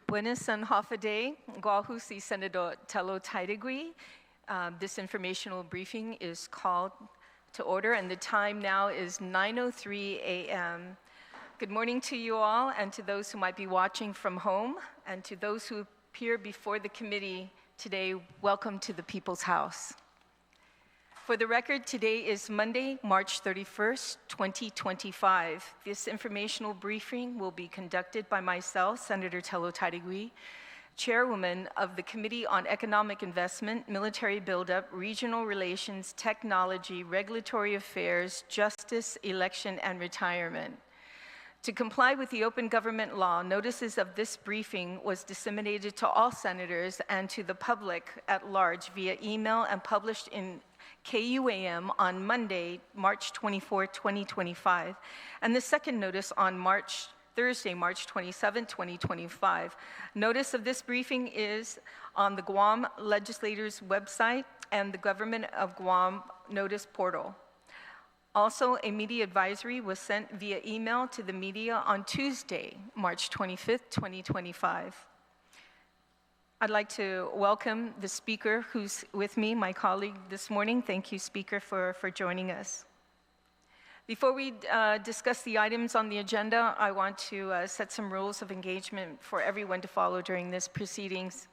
Buenas and hafa day, Guahu si Senador Telo Taitague. This informational briefing is called to order, and the time now is 9:03 a.m. Good morning to you all, and to those who might be watching from home, and to those who appear before the committee today, welcome to the People's House. For the record, today is Monday, March 31st, 2025. This informational briefing will be conducted by myself, Senator Telo Taitague, Chairwoman of the Committee on Economic Investment, Military Buildup, Regional Relations, Technology, Regulatory Affairs, Justice, Election, and Retirement. To comply with the open government law, notices of this briefing was disseminated to all senators and to the public at large via email and published in KUAM on Monday, March 24, 2025, and the second notice on Thursday, March 27, 2025. Notice of this briefing is on the Guam legislators' website and the Government of Guam notice portal. Also, a media advisory was sent via email to the media on Tuesday, March 25, 2025. I'd like to welcome the speaker who's with me, my colleague this morning. Thank you, Speaker, for joining us. Before we discuss the items on the agenda, I want to set some rules of engagement for everyone to follow during this proceedings.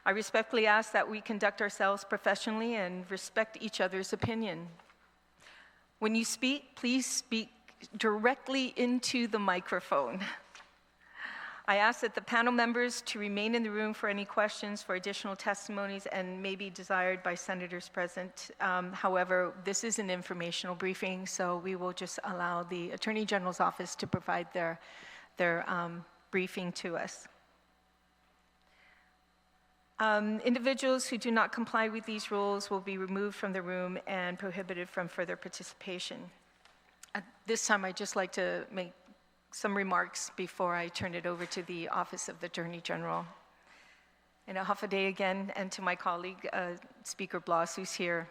I respectfully ask that we conduct ourselves professionally and respect each other's opinion. When you speak, please speak directly into the microphone. I ask that the panel members to remain in the room for any questions, for additional testimonies, and may be desired by senators present. However, this is an informational briefing, so we will just allow the Attorney General's office to provide their briefing to us. Individuals who do not comply with these rules will be removed from the room and prohibited from further participation. At this time, I'd just like to make some remarks before I turn it over to the Office of the Attorney General. And a hafa day again, and to my colleague, Speaker Blas, who's here,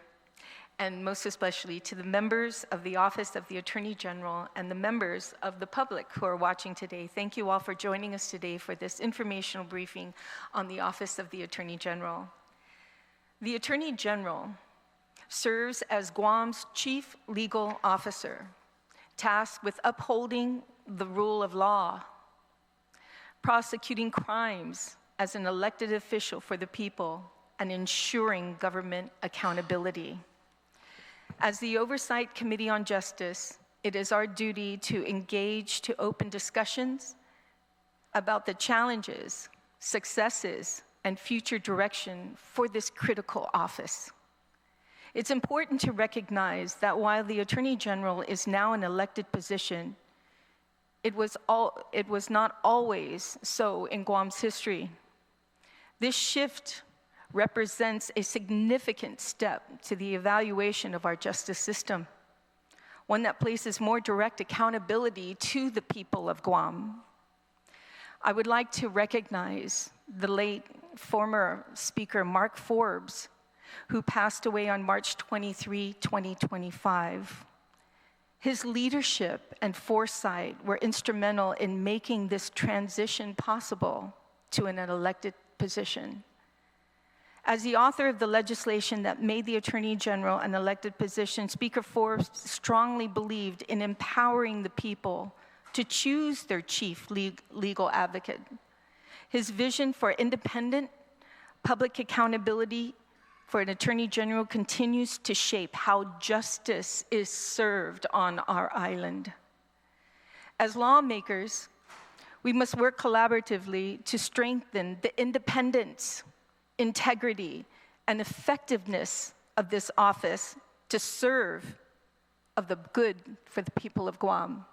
and most especially to the members of the Office of the Attorney General and the members of the public who are watching today. Thank you all for joining us today for this informational briefing on the Office of the Attorney General. The Attorney General serves as Guam's chief legal officer, tasked with upholding the rule of law, prosecuting crimes as an elected official for the people, and ensuring government accountability. As the Oversight Committee on Justice, it is our duty to engage to open discussions about the challenges, successes, and future direction for this critical office. It's important to recognize that while the Attorney General is now an elected position, it was not always so in Guam's history. This shift represents a significant step to the evaluation of our justice system, one that places more direct accountability to the people of Guam. I would like to recognize the late former Speaker Mark Forbes, who passed away on March 23, 2025. His leadership and foresight were instrumental in making this transition possible to an elected position. As the author of the legislation that made the Attorney General an elected position, Speaker Forbes strongly believed in empowering the people to choose their chief legal advocate. His vision for independent public accountability for an Attorney General continues to shape how justice is served on our island. As lawmakers, we must work collaboratively to strengthen the independence, integrity, and effectiveness of this office to serve of the good for the people of Guam.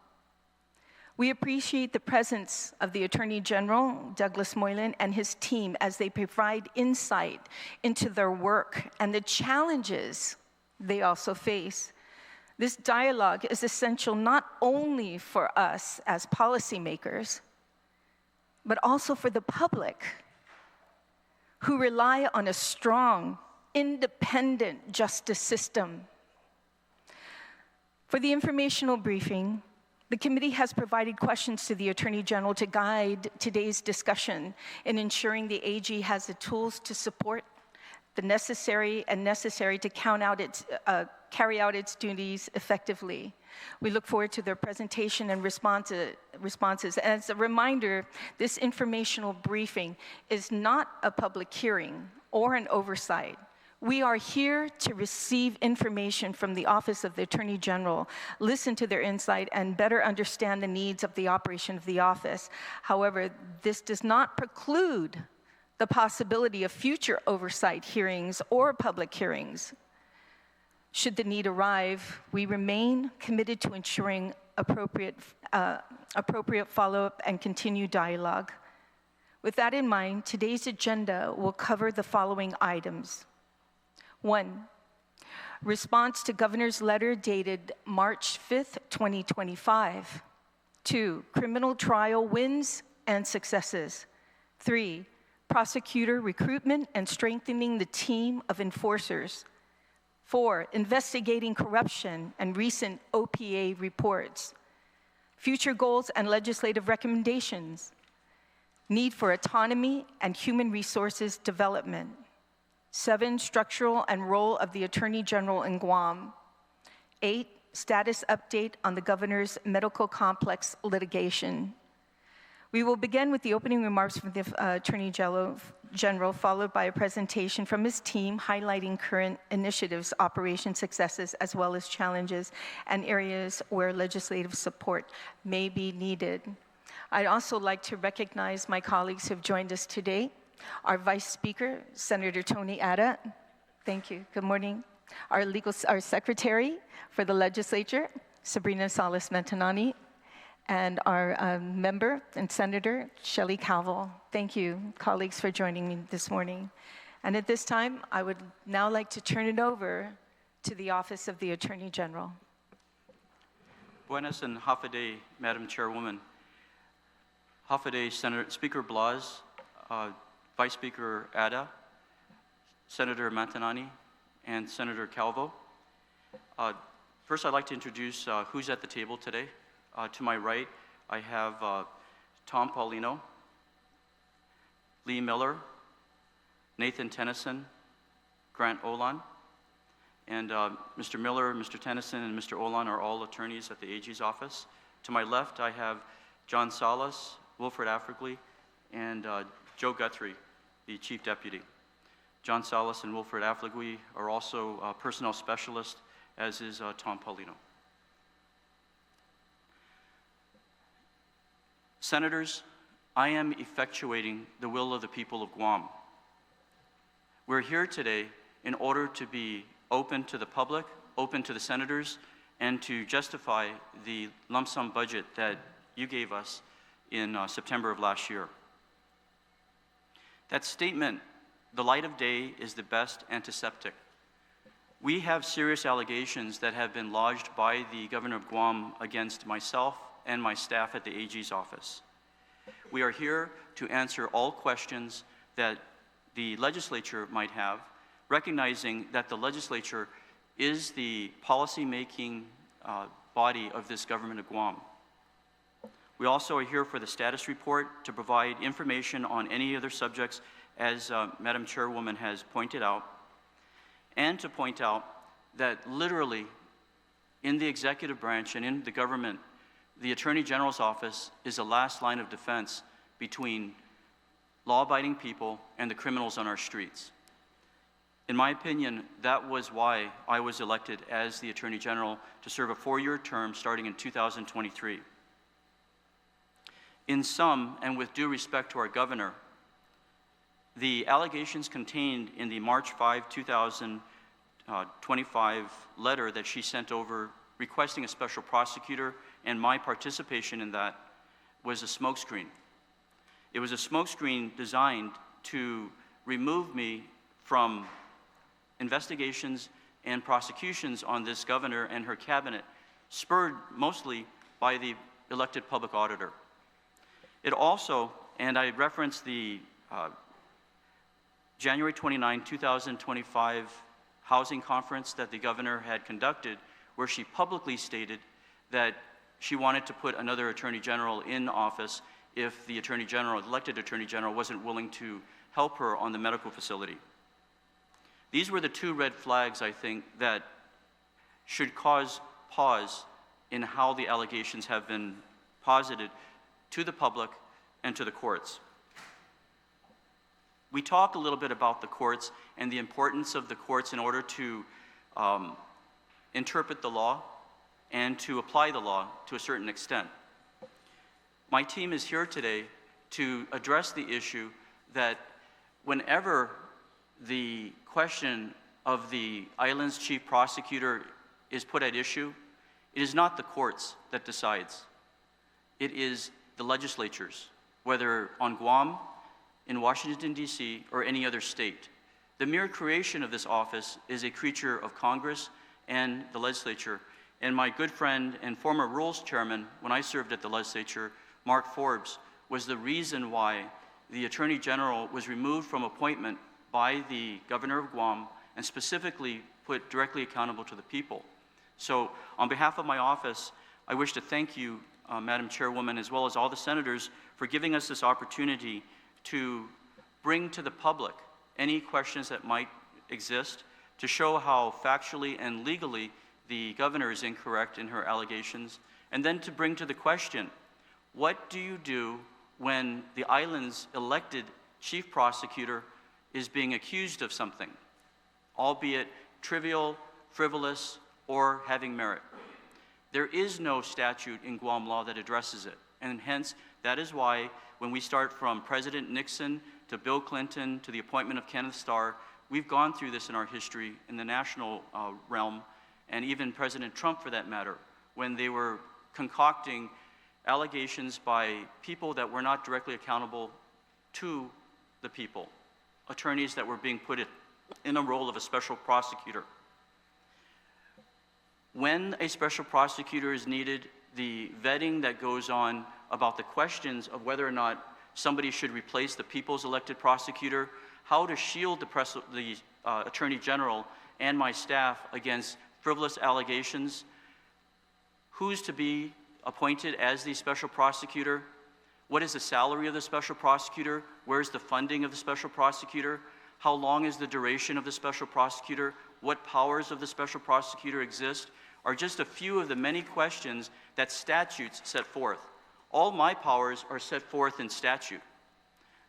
We appreciate the presence of the Attorney General, Douglas Moylan, and his team as they provide insight into their work and the challenges they also face. This dialogue is essential not only for us as policymakers, but also for the public, who rely on a strong, independent justice system. For the informational briefing, The committee has provided questions to the Attorney General to guide today's discussion in ensuring the AG has the tools to support the necessary to carry out its duties effectively. We look forward to their presentation and responses. And as a reminder, this informational briefing is not a public hearing or an oversight. We are here to receive information from the Office of the Attorney General, listen to their insight, and better understand the needs of the operation of the office. However, this does not preclude the possibility of future oversight hearings or public hearings. Should the need arrive, we remain committed to ensuring appropriate follow-up and continued dialogue. With that in mind, today's agenda will cover the following items. 1, response to Governor's letter dated March 5th, 2025. 2, criminal trial wins and successes. 3, prosecutor recruitment and strengthening the team of enforcers. 4, investigating corruption and recent OPA reports. Future goals and legislative recommendations. Need for autonomy and human resources development. 7, structural and role of the Attorney General in Guam. 8, status update on the Governor's medical complex litigation. We will begin with the opening remarks from the Attorney General, followed by a presentation from his team highlighting current initiatives, operation successes, as well as challenges and areas where legislative support may be needed. I'd also like to recognize my colleagues who have joined us today. Our Vice Speaker, Senator Tony Ada. Thank you. Good morning. Our Secretary for the Legislature, Sabrina Salas-Mentanani, and our member and Senator, Shelley Calvel. Thank you, colleagues, for joining me this morning. And at this time, I would now like to turn it over to the Office of the Attorney General. Buenas and Hafaday, Madam Chairwoman. Hafaday, Senator Speaker Blas, Vice Speaker Ada, Senator Mantanani, and Senator Calvo. First, I'd like to introduce who's at the table today. To my right, I have Tom Paulino, Lee Miller, Nathan Tennyson, Grant Olan, and Mr. Miller, Mr. Tennyson, and Mr. Olan are all attorneys at the AG's office. To my left, I have John Salas, Wilfred Africkley, and Joe Guthrie, the Chief Deputy. John Salas and Wilfred Affleck are also personnel specialists, as is Tom Paulino. Senators, I am effectuating the will of the people of Guam. We're here today in order to be open to the public, open to the senators, and to justify the lump sum budget that you gave us in September of last year. That statement, the light of day is the best antiseptic. We have serious allegations that have been lodged by the Governor of Guam against myself and my staff at the AG's office. We are here to answer all questions that the legislature might have, recognizing that the legislature is the policy-making body of this government of Guam. We also are here for the status report to provide information on any other subjects, as Madam Chairwoman has pointed out, and to point out that literally in the executive branch and in the government, the Attorney General's office is the last line of defense between law-abiding people and the criminals on our streets. In my opinion, that was why I was elected as the Attorney General to serve a 4-year term starting in 2023. In sum, and with due respect to our governor, the allegations contained in the March 5, 2025 letter that she sent over requesting a special prosecutor and my participation in that was a smokescreen. It was a smokescreen designed to remove me from investigations and prosecutions on this governor and her cabinet, spurred mostly by the elected public auditor. It also, and I referenced the January 29, 2025 housing conference that the governor had conducted, where she publicly stated that she wanted to put another Attorney General in office if the Attorney General, elected Attorney General, wasn't willing to help her on the medical facility. These were the two red flags, I think, that should cause pause in how the allegations have been posited to the public and to the courts. We talk a little bit about the courts and the importance of the courts in order to interpret the law and to apply the law to a certain extent. My team is here today to address the issue that whenever the question of the island's chief prosecutor is put at issue, it is not the courts that decides. It is the legislatures, whether on Guam, in Washington, D.C., or any other state. The mere creation of this office is a creature of Congress and the legislature. And my good friend and former Rules Chairman, when I served at the legislature, Mark Forbes, was the reason why the Attorney General was removed from appointment by the Governor of Guam and specifically put directly accountable to the people. So on behalf of my office, I wish to thank you, Madam Chairwoman, as well as all the senators, for giving us this opportunity to bring to the public any questions that might exist, to show how factually and legally the governor is incorrect in her allegations, and then to bring to the question, what do you do when the island's elected chief prosecutor is being accused of something, albeit trivial, frivolous, or having merit? There is no statute in Guam law that addresses it, and hence that is why when we start from President Nixon to Bill Clinton to the appointment of Kenneth Starr, we've gone through this in our history in the national realm, and even President Trump for that matter, when they were concocting allegations by people that were not directly accountable to the people, attorneys that were being put in a role of a special prosecutor. When a special prosecutor is needed, the vetting that goes on about the questions of whether or not somebody should replace the people's elected prosecutor, how to shield the Attorney General and my staff against frivolous allegations, who's to be appointed as the special prosecutor, what is the salary of the special prosecutor, where's the funding of the special prosecutor, how long is the duration of the special prosecutor, what powers of the special prosecutor exist, are just a few of the many questions that statutes set forth. All my powers are set forth in statute,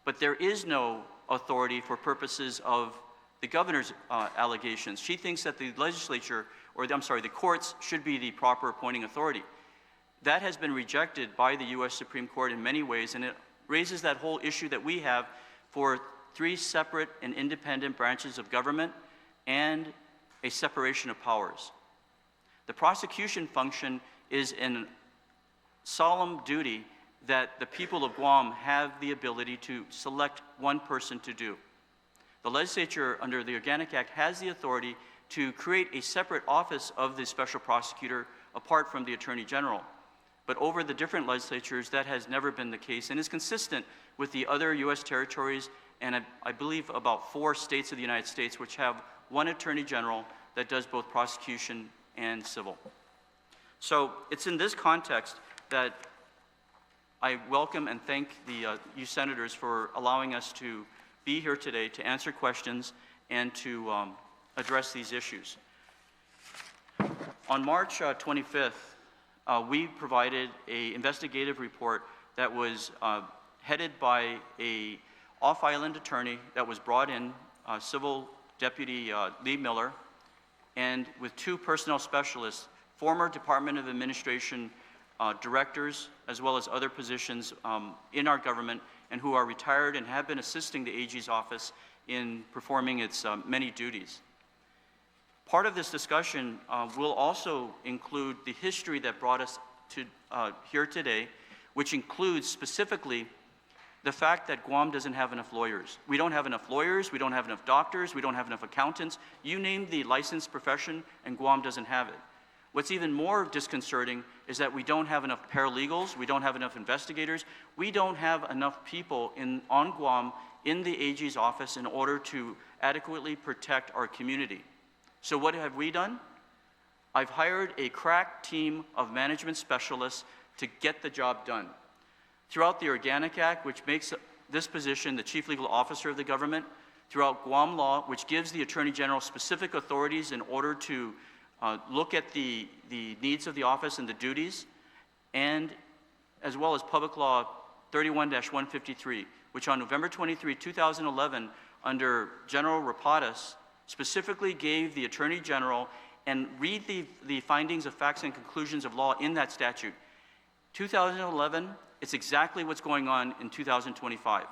but there is no authority for purposes of the governor's allegations. She thinks that the legislature, the courts should be the proper appointing authority. That has been rejected by the U.S. Supreme Court in many ways, and it raises that whole issue that we have for three separate and independent branches of government and a separation of powers. The prosecution function is a solemn duty that the people of Guam have the ability to select one person to do. The legislature, under the Organic Act, has the authority to create a separate office of the special prosecutor apart from the Attorney General. But over the different legislatures, that has never been the case and is consistent with the other U.S. territories and I believe about 4 states of the United States which have one Attorney General that does both prosecution and civil. So it's in this context that I welcome and thank you senators for allowing us to be here today to answer questions and to address these issues. On March 25th, we provided an investigative report that was headed by an off-island attorney that was brought in, Civil Deputy Lee Miller, and with 2 personnel specialists, former Department of Administration directors, as well as other positions in our government, and who are retired and have been assisting the AG's office in performing its many duties. Part of this discussion will also include the history that brought us to here today, which includes specifically the fact that Guam doesn't have enough lawyers. We don't have enough lawyers, we don't have enough doctors, we don't have enough accountants. You name the licensed profession, and Guam doesn't have it. What's even more disconcerting is that we don't have enough paralegals, we don't have enough investigators, we don't have enough people on Guam in the AG's office in order to adequately protect our community. So what have we done? I've hired a crack team of management specialists to get the job done. Throughout the Organic Act, which makes this position the Chief Legal Officer of the government, throughout Guam law, which gives the Attorney General specific authorities in order to look at the needs of the office and the duties, and as well as Public Law 31-153, which on November 23, 2011, under General Rapadas, specifically gave the Attorney General, and read the findings of facts and conclusions of law in that statute. 2011, it's exactly what's going on in 2025.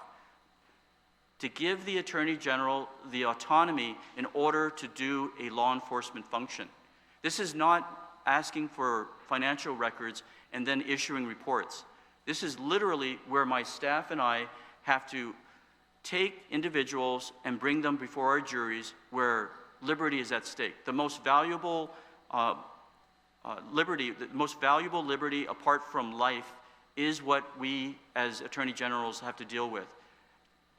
To give the Attorney General the autonomy in order to do a law enforcement function. This is not asking for financial records and then issuing reports. This is literally where my staff and I have to take individuals and bring them before our juries where liberty is at stake. The most valuable liberty apart from life is what we as Attorney Generals have to deal with.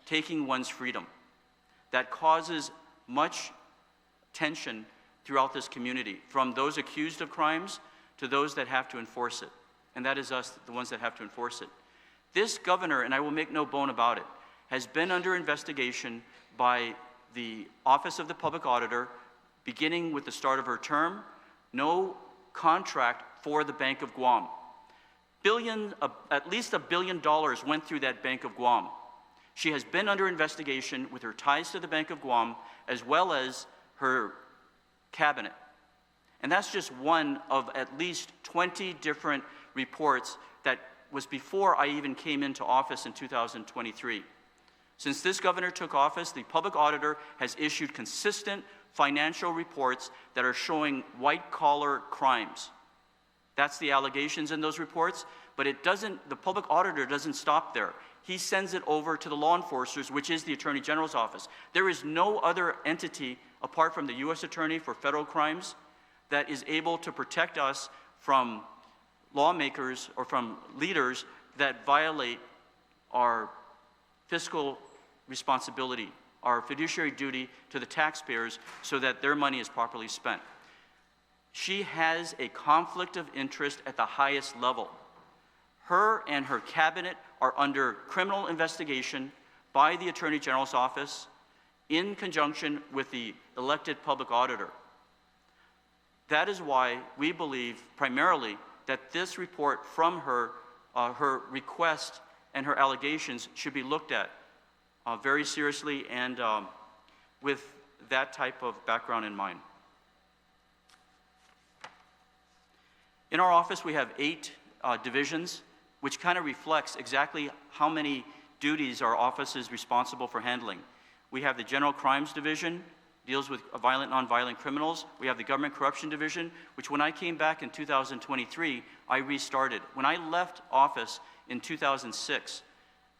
Taking one's freedom. That causes much tension throughout this community, from those accused of crimes to those that have to enforce it. And that is us, the ones that have to enforce it. This governor, and I will make no bone about it, has been under investigation by the Office of the Public Auditor, beginning with the start of her term. No contract for the Bank of Guam. At least $1 billion went through that Bank of Guam. She has been under investigation with her ties to the Bank of Guam, as well as her cabinet. And that's just one of at least 20 different reports that was before I even came into office in 2023. Since this governor took office, the public auditor has issued consistent financial reports that are showing white-collar crimes. That's the allegations in those reports, but the public auditor doesn't stop there. He sends it over to the law enforcers, which is the Attorney General's office. There is no other entity, apart from the U.S. Attorney for Federal Crimes, that is able to protect us from lawmakers or from leaders that violate our fiscal responsibility, our fiduciary duty to the taxpayers so that their money is properly spent. She has a conflict of interest at the highest level. Her and her cabinet are under criminal investigation by the Attorney General's office in conjunction with the elected public auditor. That is why we believe primarily that this report from her, her request and her allegations should be looked at very seriously and with that type of background in mind. In our office, we have 8 divisions, which kind of reflects exactly how many duties our office is responsible for handling. We have the General Crimes Division, deals with violent, nonviolent criminals. We have the Government Corruption Division, which when I came back in 2023, I restarted. When I left office in 2006,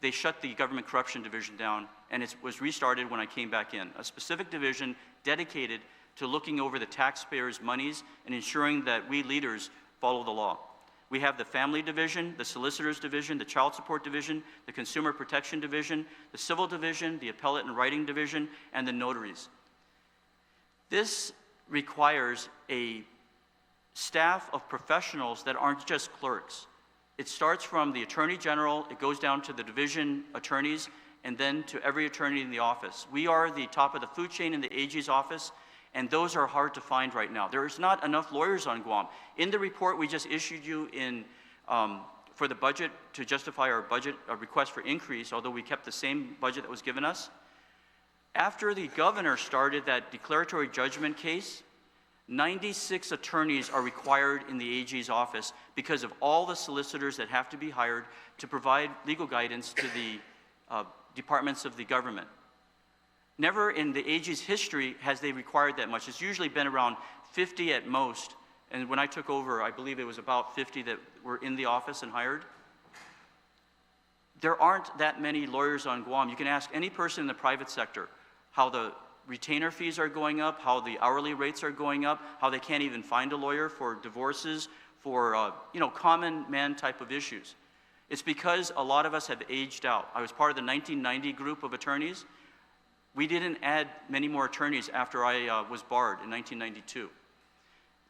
they shut the Government Corruption Division down, and it was restarted when I came back in. A specific division dedicated to looking over the taxpayers' monies and ensuring that we leaders follow the law. We have the Family Division, the Solicitors Division, the Child Support Division, the Consumer Protection Division, the Civil Division, the Appellate and Writing Division, and the Notaries. This requires a staff of professionals that aren't just clerks. It starts from the Attorney General, it goes down to the division attorneys, and then to every attorney in the office. We are the top of the food chain in the AG's office, and those are hard to find right now. There is not enough lawyers on Guam. In the report we just issued you for the budget to justify our budget, a request for increase, although we kept the same budget that was given us. After the governor started that declaratory judgment case, 96 attorneys are required in the AG's office because of all the solicitors that have to be hired to provide legal guidance to the departments of the government. Never in the AG's history has they required that much. It's usually been around 50 at most. And when I took over, I believe it was about 50 that were in the office and hired. There aren't that many lawyers on Guam. You can ask any person in the private sector how the retainer fees are going up, how the hourly rates are going up, how they can't even find a lawyer for divorces, for common man type of issues. It's because a lot of us have aged out. I was part of the 1990 group of attorneys. We didn't add many more attorneys after I was barred in 1992.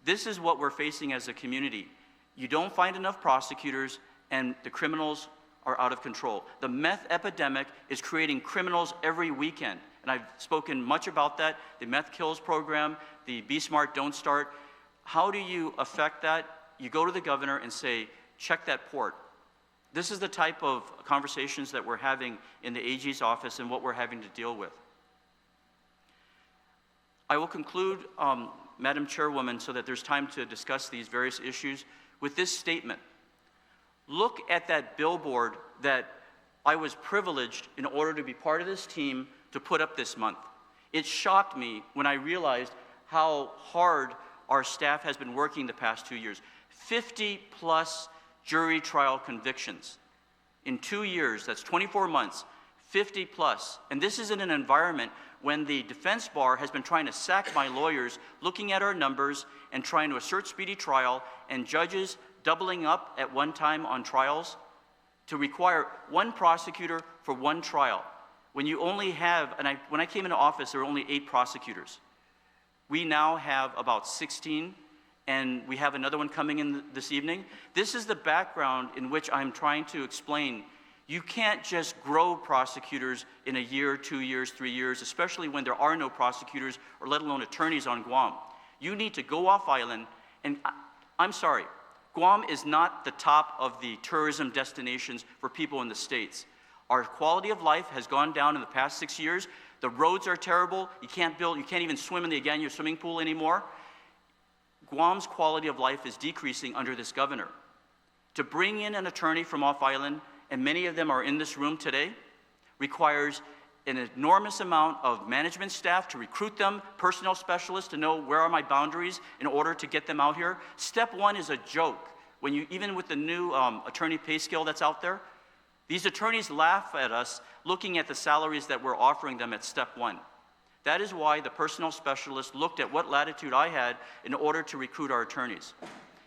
This is what we're facing as a community. You don't find enough prosecutors, and the criminals are out of control. The meth epidemic is creating criminals every weekend, and I've spoken much about that, the Meth Kills program, the Be Smart, Don't Start. How do you affect that? You go to the governor and say, check that port. This is the type of conversations that we're having in the AG's office and what we're having to deal with. I will conclude, Madam Chairwoman, so that there's time to discuss these various issues, with this statement. Look at that billboard that I was privileged in order to be part of this team to put up this month. It shocked me when I realized how hard our staff has been working the past 2 years. 50+ jury trial convictions. In 2 years, that's 24 months, 50+. And this is in an environment when the defense bar has been trying to sack my lawyers, looking at our numbers and trying to assert speedy trial, and judges doubling up at one time on trials to require one prosecutor for one trial. When you only have, when I came into office, there were only 8 prosecutors. We now have about 16, and we have another one coming in this evening. This is the background in which I'm trying to explain. You can't just grow prosecutors in a year, 2 years, 3 years, especially when there are no prosecutors or let alone attorneys on Guam. You need to go off island, and I'm sorry, Guam is not the top of the tourism destinations for people in the States. Our quality of life has gone down in the past 6 years. The roads are terrible. You can't even swim in the Agano swimming pool anymore. Guam's quality of life is decreasing under this governor. To bring in an attorney from off island, and many of them are in this room today, requires an enormous amount of management staff to recruit them, personnel specialists to know where are my boundaries in order to get them out here. Step one is a joke. Even with the new attorney pay scale that's out there, these attorneys laugh at us looking at the salaries that we're offering them at step one. That is why the personnel specialist looked at what latitude I had in order to recruit our attorneys.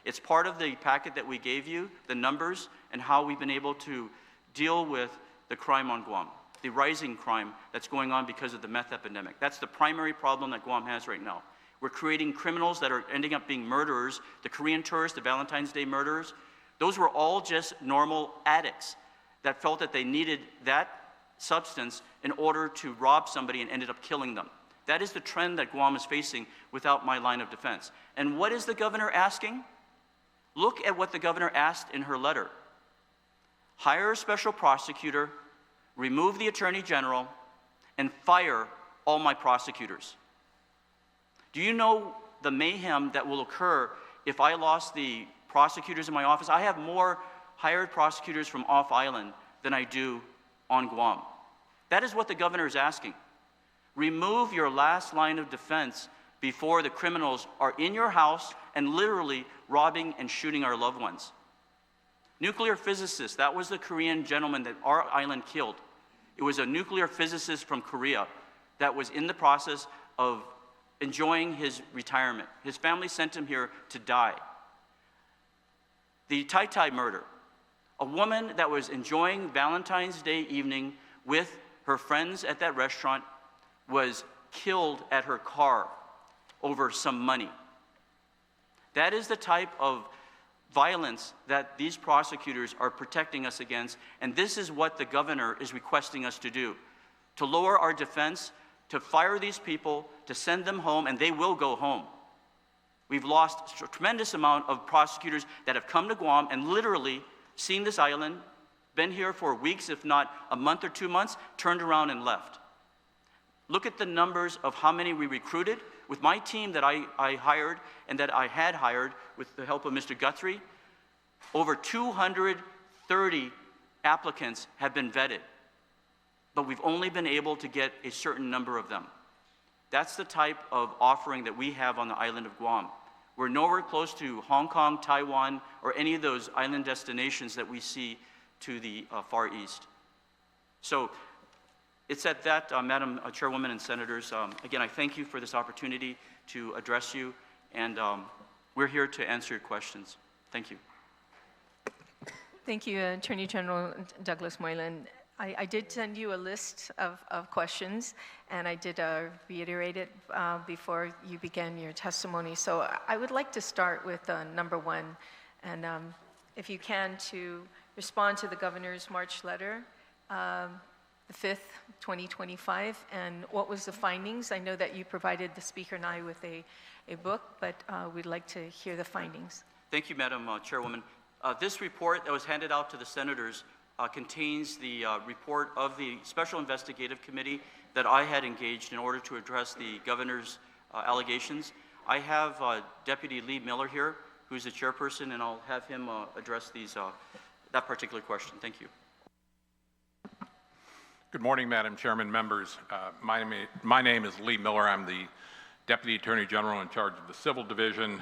It's part of the packet that we gave you, the numbers, and how we've been able to deal with the crime on Guam, the rising crime that's going on because of the meth epidemic. That's the primary problem that Guam has right now. We're creating criminals that are ending up being murderers. The Korean tourists, the Valentine's Day murderers, those were all just normal addicts that felt that they needed that substance in order to rob somebody and ended up killing them. That is the trend that Guam is facing without my line of defense. And what is the governor asking? Look at what the governor asked in her letter. Hire a special prosecutor, remove the attorney general, and fire all my prosecutors. Do you know the mayhem that will occur if I lost the prosecutors in my office? I have more hired prosecutors from off island than I do on Guam. That is what the governor is asking. Remove your last line of defense before the criminals are in your house and literally robbing and shooting our loved ones. Nuclear physicist, that was the Korean gentleman that our island killed. It was a nuclear physicist from Korea that was in the process of enjoying his retirement. His family sent him here to die. The Taitague murder, a woman that was enjoying Valentine's Day evening with her friends at that restaurant was killed at her car over some money. That is the type of violence that these prosecutors are protecting us against, and this is what the governor is requesting us to do, to lower our defense, to fire these people, to send them home, and they will go home. We've lost a tremendous amount of prosecutors that have come to Guam and literally seen this island, been here for weeks, if not a month or 2 months, turned around and left. Look at the numbers of how many we recruited. With my team that I hired and that I had hired with the help of Mr. Guthrie, over 230 applicants have been vetted, but we've only been able to get a certain number of them. That's the type of offering that we have on the island of Guam. We're nowhere close to Hong Kong, Taiwan, or any of those island destinations that we see to the Far East. So it's at that, Madam Chairwoman and Senators, again, I thank you for this opportunity to address you, and we're here to answer your questions. Thank you. Thank you, Attorney General Douglas Moylan. I did send you a list of questions, and I did reiterate it before you began your testimony. So I would like to start with number one, and if you can, to respond to the governor's March letter, the 5th, 2025, and what was the findings? I know that you provided the speaker and I with a book, but we'd like to hear the findings. Thank you, Madam Chairwoman. This report that was handed out to the senators contains the report of the Special Investigative Committee that I had engaged in order to address the governor's allegations. I have Deputy Lee Miller here, who's the chairperson, and I'll have him address that particular question. Thank you. Good morning, Madam Chairman, members. My name is Lee Miller. I'm the Deputy Attorney General in charge of the Civil Division,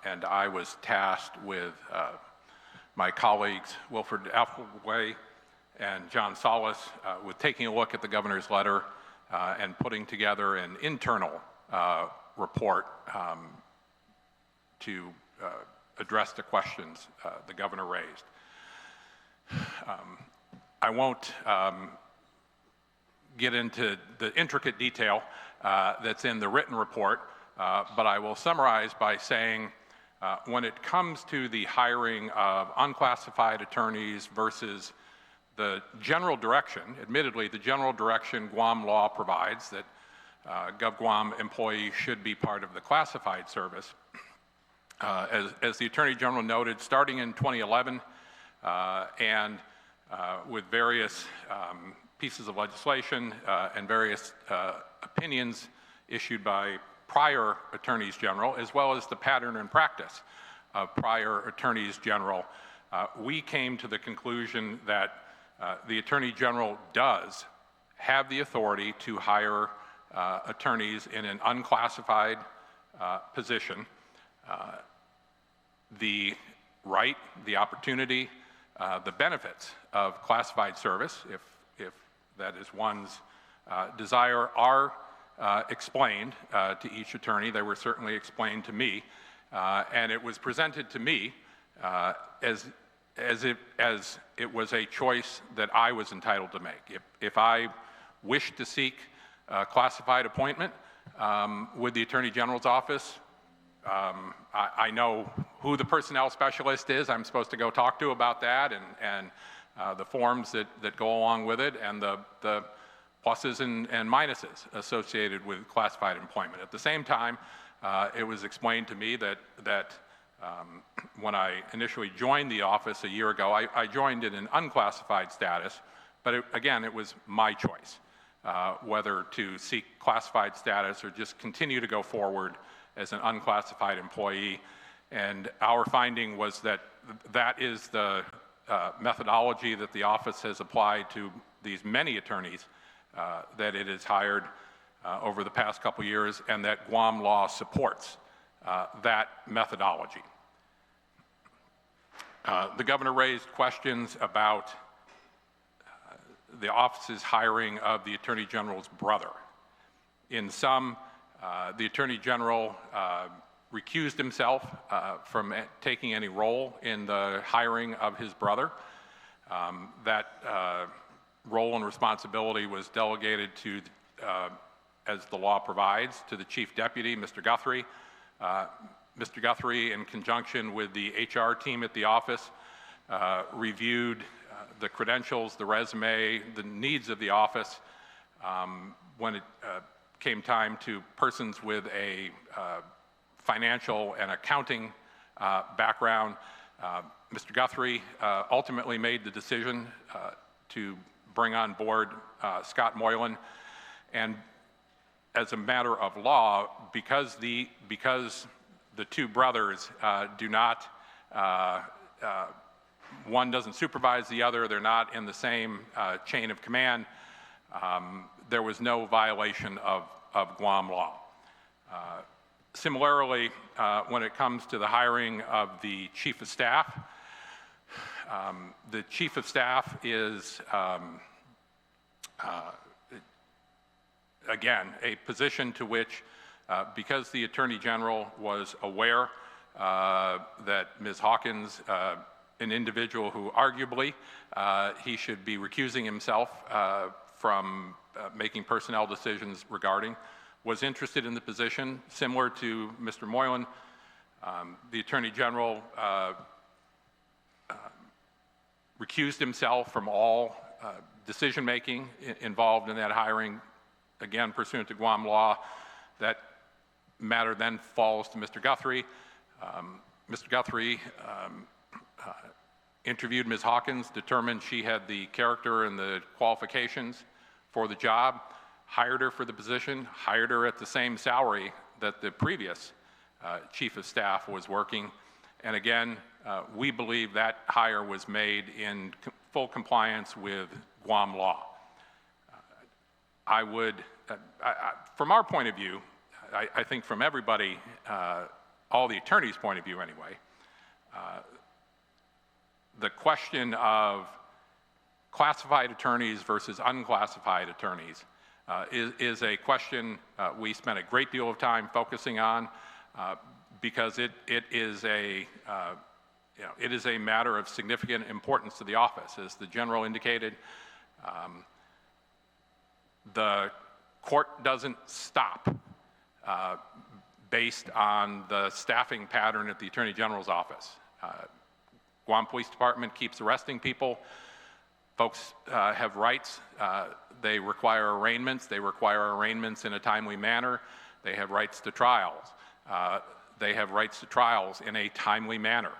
and I was tasked with my colleagues Wilfred Appleway and John Solis with taking a look at the governor's letter and putting together an internal report to address the questions the governor raised. I won't get into the intricate detail that's in the written report, but I will summarize by saying when it comes to the hiring of unclassified attorneys versus the general direction, admittedly the general direction Guam law provides that GovGuam employees should be part of the classified service, as the Attorney General noted, starting in 2011 and with various pieces of legislation and various opinions issued by prior attorneys general, as well as the pattern and practice of prior attorneys general, we came to the conclusion that the Attorney General does have the authority to hire attorneys in an unclassified position. The right, the opportunity, the benefits of classified service, if that is one's desire, are explained to each attorney. They were certainly explained to me, and it was presented to me as it was a choice that I was entitled to make. If I wished to seek a classified appointment with the Attorney General's office, I know who the personnel specialist is I'm supposed to go talk to about that, and the forms that go along with it, and the pluses and minuses associated with classified employment. At the same time, it was explained to me that when I initially joined the office a year ago, I joined in an unclassified status, but again, it was my choice whether to seek classified status or just continue to go forward as an unclassified employee. And our finding was that that is the methodology that the office has applied to these many attorneys that it has hired over the past couple years, and that Guam law supports that methodology. The governor raised questions about the office's hiring of the Attorney General's brother. In some, the Attorney General recused himself from taking any role in the hiring of his brother. That role and responsibility was delegated to, as the law provides, to the Chief Deputy, Mr. Guthrie. Mr. Guthrie, in conjunction with the HR team at the office, reviewed the credentials, the resume, the needs of the office. When it came time to persons with a financial and accounting background, Mr. Guthrie ultimately made the decision to bring on board Scott Moylan. And as a matter of law, because the two brothers do not, one doesn't supervise the other, they're not in the same chain of command, there was no violation of Guam law. Similarly, when it comes to the hiring of the Chief of Staff, the Chief of Staff is, again, a position to which, because the Attorney General was aware that Ms. Hawkins an individual who arguably he should be recusing himself from making personnel decisions regarding, was interested in the position. Similar to Mr. Moylan, the Attorney General recused himself from all decision-making involved in that hiring, again, pursuant to Guam law. That matter then falls to Mr. Guthrie. Mr. Guthrie interviewed Ms. Hawkins, determined she had the character and the qualifications for the job, hired her for the position, hired her at the same salary that the previous chief of staff was working. And again, we believe that hire was made in full compliance with Guam law. I would, from our point of view, I think from everybody, all the attorneys' point of view anyway, the question of classified attorneys versus unclassified attorneys is a question we spent a great deal of time focusing on because it is a matter of significant importance to the office. As the General indicated, the court doesn't stop based on the staffing pattern at the Attorney General's office. Guam Police Department keeps arresting people. Folks have rights. They require arraignments. They require arraignments in a timely manner. They have rights to trials. They have rights to trials in a timely manner.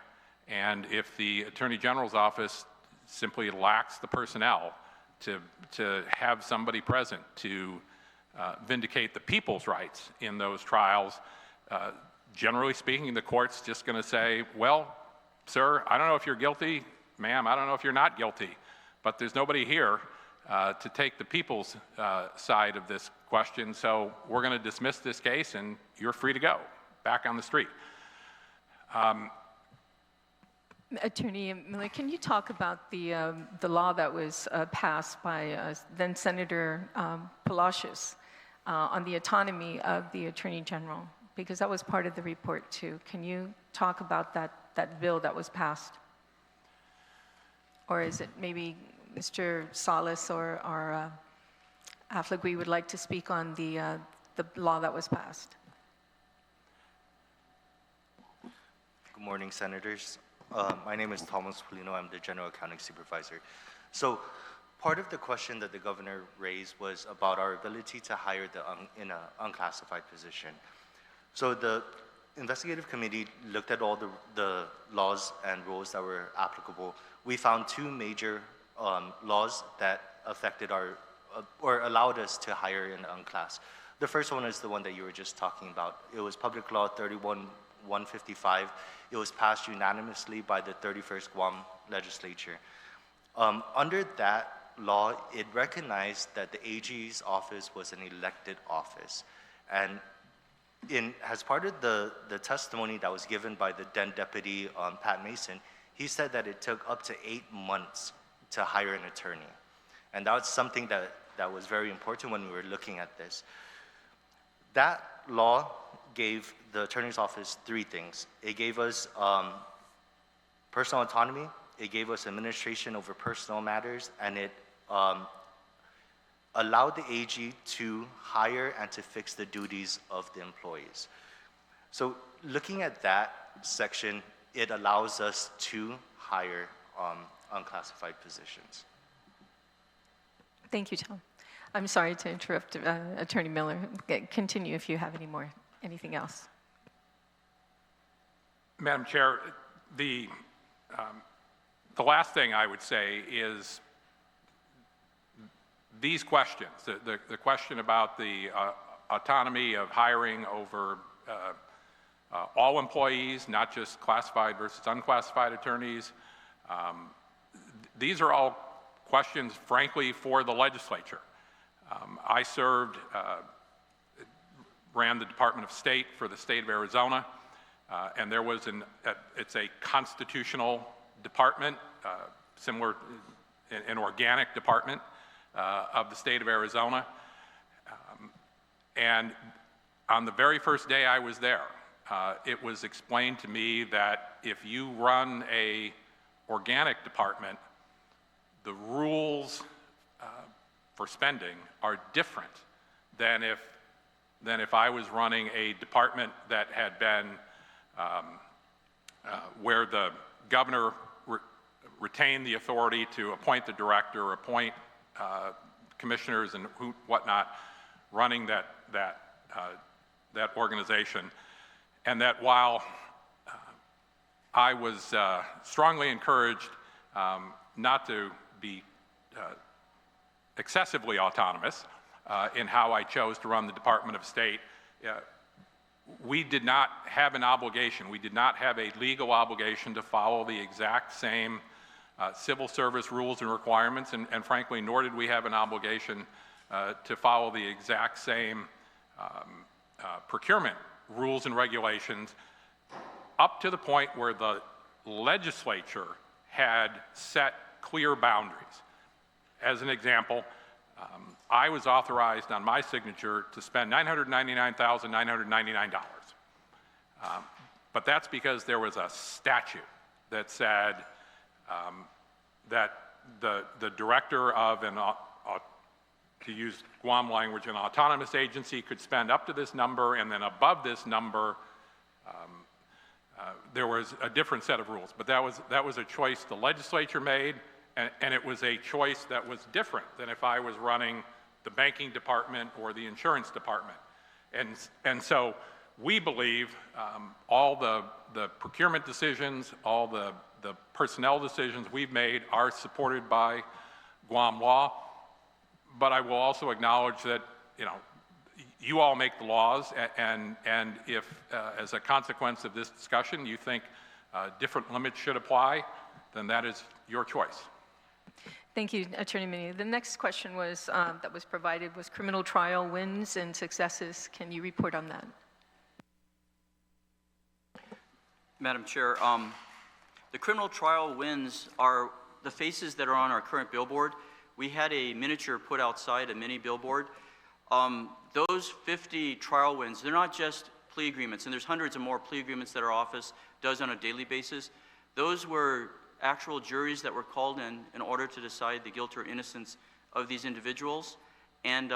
And if the Attorney General's office simply lacks the personnel to have somebody present to vindicate the people's rights in those trials, generally speaking, the court's just going to say, well, sir, I don't know if you're guilty. Ma'am, I don't know if you're not guilty. But there's nobody here to take the people's side of this question, so we're going to dismiss this case and you're free to go back on the street. Attorney Miller, can you talk about the law that was passed by then Senator Palacios on the autonomy of the Attorney General? Because that was part of the report too. Can you talk about that bill that was passed? Or is it maybe Mr. Salas or Affleck would like to speak on the law that was passed? Good morning, Senators. My name is Thomas Polino. I'm the General Accounting Supervisor. So part of the question that the governor raised was about our ability to hire in an unclassified position. So the investigative committee looked at all the laws and rules that were applicable. We found two major laws that affected or allowed us to hire in unclass. The first one is the one that you were just talking about. It was Public Law 31-155. It was passed unanimously by the 31st Guam legislature. Under that law, it recognized that the AG's office was an elected office. And as part of the testimony that was given by the then Deputy Pat Mason, he said that it took up to 8 months to hire an attorney. And that was something that was very important when we were looking at this. That law gave the attorney's office three things. It gave us personal autonomy, it gave us administration over personal matters, and it allowed the AG to hire and to fix the duties of the employees. So looking at that section, it allows us to hire unclassified positions. Thank you, Tom. I'm sorry to interrupt Attorney Miller. Continue if you have anything else. Madam Chair, the last thing I would say is these questions, the question about the autonomy of hiring over all employees, not just classified versus unclassified attorneys, these are all questions, frankly, for the legislature. I served, ran the Department of State for the state of Arizona, and there was it's a constitutional department, similar, an organic department of the state of Arizona. And on the very first day I was there, it was explained to me that if you run a organic department, the rules for spending are different than if I was running a department that had been where the governor retained the authority to appoint the director, appoint commissioners and whatnot, running that organization, and that while I was strongly encouraged not to be excessively autonomous in how I chose to run the Department of State, we did not have an obligation, we did not have a legal obligation to follow the exact same civil service rules and requirements, and frankly, nor did we have an obligation to follow the exact same procurement rules and regulations, up to the point where the legislature had set clear boundaries. As an example, I was authorized on my signature to spend $999,999. But that's because there was a statute that said that the director of to use Guam language, an autonomous agency could spend up to this number, and then above this number, there was a different set of rules. But that was a choice the legislature made, and it was a choice that was different than if I was running the banking department or the insurance department. And so we believe all the procurement decisions, all the personnel decisions we've made are supported by Guam law. But I will also acknowledge that, you all make the laws, and if, as a consequence of this discussion, you think different limits should apply, then that is your choice. Thank you, Attorney Minnie. The next question was that was provided was criminal trial wins and successes. Can you report on that? Madam Chair, the criminal trial wins are the faces that are on our current billboard. We had a miniature put outside, a mini billboard. Those 50 trial wins, they're not just plea agreements, and there's hundreds of more plea agreements that our office does on a daily basis. Those were actual juries that were called in order to decide the guilt or innocence of these individuals. And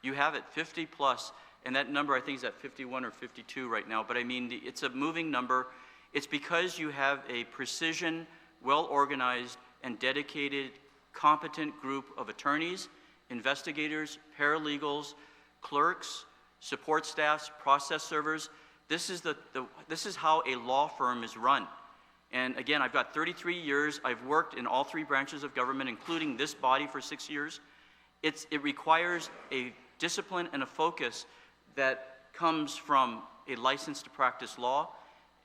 you have it, 50 plus, and that number I think is at 51 or 52 right now, but I mean, it's a moving number. It's because you have a precision, well-organized, and dedicated, competent group of attorneys, investigators, paralegals, clerks, support staffs, process servers. This is how a law firm is run. And again, I've got 33 years. I've worked in all three branches of government, including this body for 6 years. It requires a discipline and a focus that comes from a license to practice law,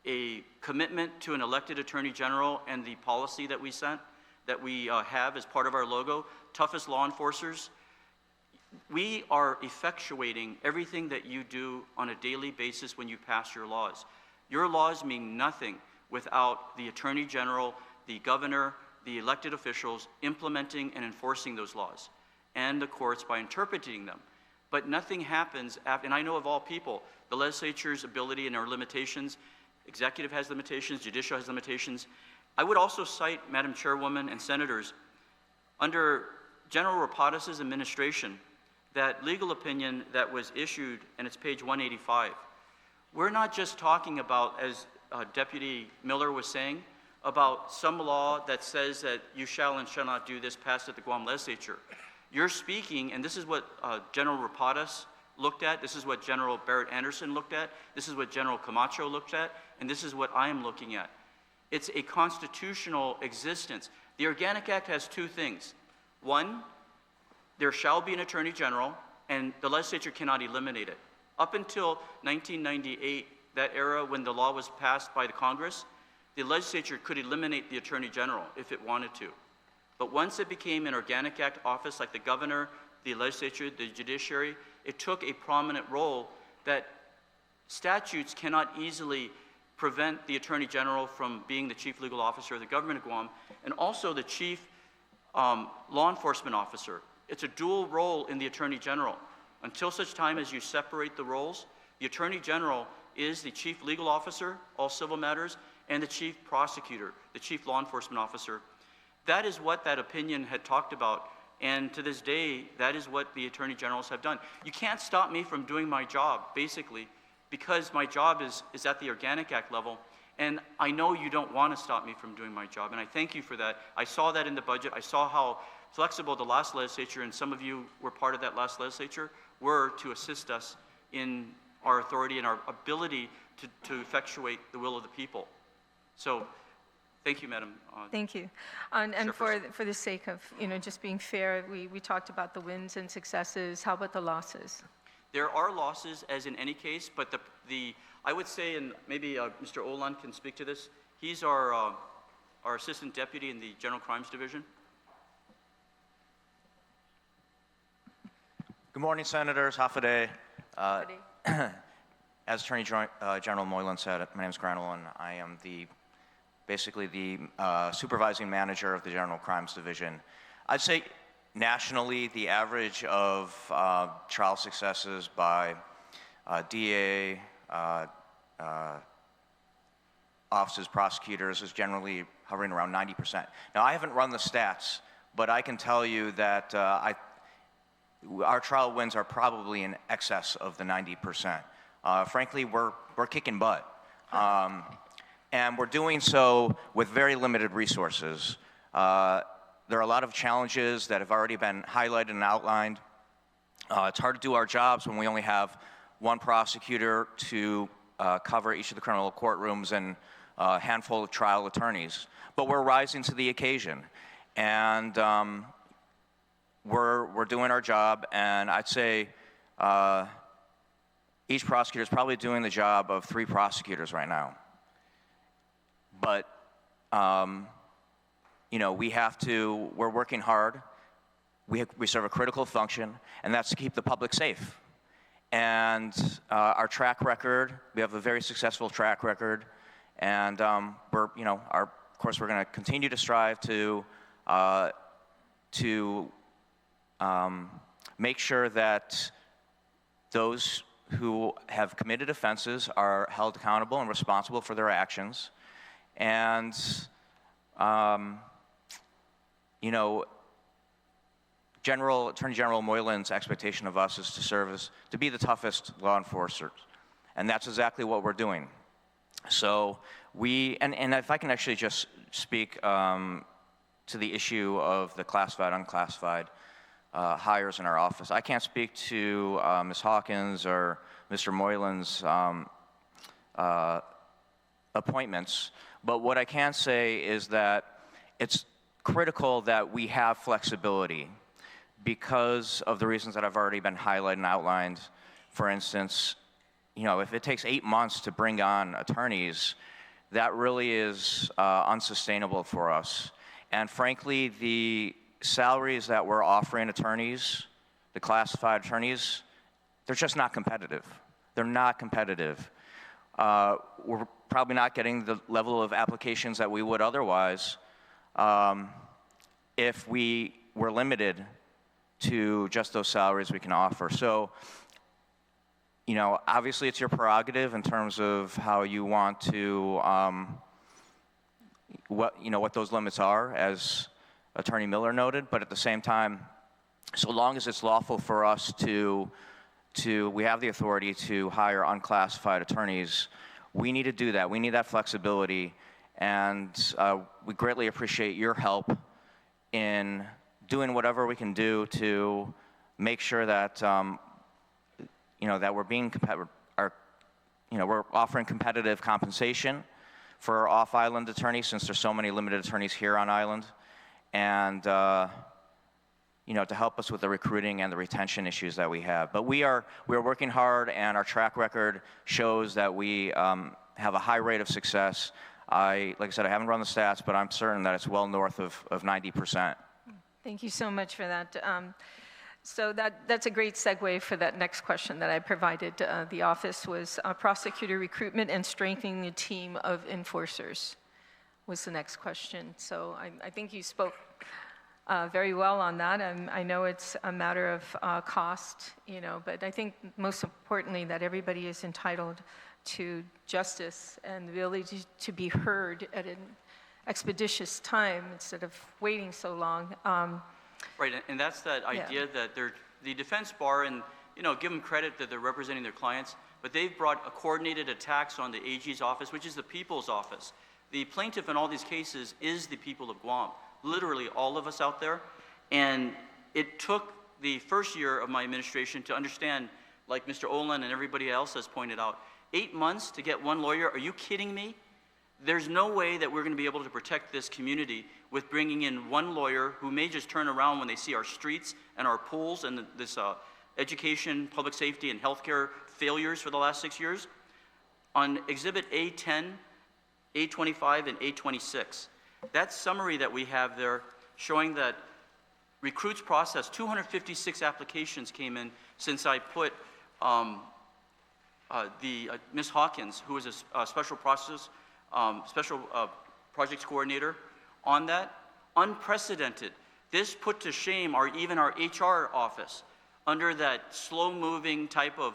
a commitment to an elected attorney general and the policy that we have as part of our logo, toughest law enforcers. We are effectuating everything that you do on a daily basis when you pass your laws. Your laws mean nothing without the attorney general, the governor, the elected officials implementing and enforcing those laws, and the courts by interpreting them. But nothing happens after, and I know of all people, the legislature's ability and our limitations, executive has limitations, judicial has limitations. I would also cite, Madam Chairwoman and senators, under General Rapadas' administration, that legal opinion that was issued, and it's page 185. We're not just talking about, as Deputy Miller was saying, about some law that says that you shall and shall not do this passed at the Guam legislature. You're speaking, and this is what General Rapadas looked at, this is what General Barrett Anderson looked at, this is what General Camacho looked at, and this is what I am looking at. It's a constitutional existence. The Organic Act has two things. One, there shall be an attorney general, and the legislature cannot eliminate it. Up until 1998, that era when the law was passed by the Congress, the legislature could eliminate the attorney general if it wanted to. But once it became an Organic Act office like the governor, the legislature, the judiciary, it took a prominent role that statutes cannot easily prevent the attorney general from being the chief legal officer of the government of Guam, and also the chief law enforcement officer. It's a dual role in the attorney general. Until such time as you separate the roles, the attorney general is the chief legal officer, all civil matters, and the chief prosecutor, the chief law enforcement officer. That is what that opinion had talked about, and to this day, that is what the attorney generals have done. You can't stop me from doing my job, basically, because my job is at the Organic Act level, and I know you don't want to stop me from doing my job, and I thank you for that. I saw that in the budget. I saw how flexible the last legislature, and some of you were part of that last legislature, were to assist us in our authority and our ability to effectuate the will of the people. So, thank you, Madam. Thank you. And Chairperson. for the sake of, just being fair, we talked about the wins and successes. How about the losses? There are losses, as in any case, but I would say, and maybe Mr. Olan can speak to this, he's our assistant deputy in the General Crimes Division. Good morning, Senators. Hafaday. Buddy. As Attorney General Moylan said, my name is Grant Olan. I am basically the supervising manager of the General Crimes Division. I'd say nationally, the average of trial successes by DA, offices, prosecutors is generally hovering around 90%. Now, I haven't run the stats, but I can tell you that our trial wins are probably in excess of the 90%. Frankly, we're kicking butt. And we're doing so with very limited resources. There are a lot of challenges that have already been highlighted and outlined. It's hard to do our jobs when we only have one prosecutor to cover each of the criminal courtrooms and a handful of trial attorneys. But we're rising to the occasion. And we're doing our job, and I'd say each prosecutor is probably doing the job of 3 prosecutors right now. But, we're working hard. We serve a critical function, and that's to keep the public safe. And our track record, we have a very successful track record, and of course, we're going to continue to strive to make sure that those who have committed offenses are held accountable and responsible for their actions. And, Attorney General Moylan's expectation of us is to be the toughest law enforcers. And that's exactly what we're doing. So and if I can actually just speak to the issue of the classified, unclassified hires in our office. I can't speak to Ms. Hawkins or Mr. Moylan's appointments, but what I can say is that it's critical that we have flexibility because of the reasons that have already been highlighted and outlined. For instance, if it takes 8 months to bring on attorneys, that really is unsustainable for us. And frankly, the salaries that we're offering attorneys, the classified attorneys, they're just not competitive. They're not competitive. We're probably not getting the level of applications that we would otherwise if we were limited to just those salaries we can offer. So, obviously it's your prerogative in terms of how you want to, what those limits are, as Attorney Miller noted, but at the same time, so long as it's lawful for us we have the authority to hire unclassified attorneys, we need to do that. We need that flexibility, and we greatly appreciate your help in doing whatever we can do to make sure that, that we're being we're offering competitive compensation for off-island attorneys, since there's so many limited attorneys here on island, and to help us with the recruiting and the retention issues that we have. But we are working hard, and our track record shows that we have a high rate of success. Like I said, I haven't run the stats, but I'm certain that it's well north of 90%. Thank you so much for that. So that's a great segue for that next question that I provided. The office was prosecutor recruitment and strengthening the team of enforcers was the next question. So I think you spoke very well on that. I know it's a matter of cost, but I think most importantly that everybody is entitled to justice and the ability to be heard at an expeditious time instead of waiting so long. Right, and that's that idea that the defense bar, and give them credit that they're representing their clients, but they've brought a coordinated attacks on the AG's office, which is the people's office. The plaintiff in all these cases is the people of Guam, literally all of us out there. And it took the first year of my administration to understand, like Mr. Olin and everybody else has pointed out, 8 months to get one lawyer. Are you kidding me? There's no way that we're going to be able to protect this community with bringing in one lawyer who may just turn around when they see our streets and our pools and this education, public safety, and healthcare failures for the last 6 years. On Exhibit A10, A25, and A26, that summary that we have there showing that recruits process, 256 applications came in since I put Ms. Hawkins, who is a special projects coordinator, on that. Unprecedented. This put to shame even our HR office under that slow-moving type of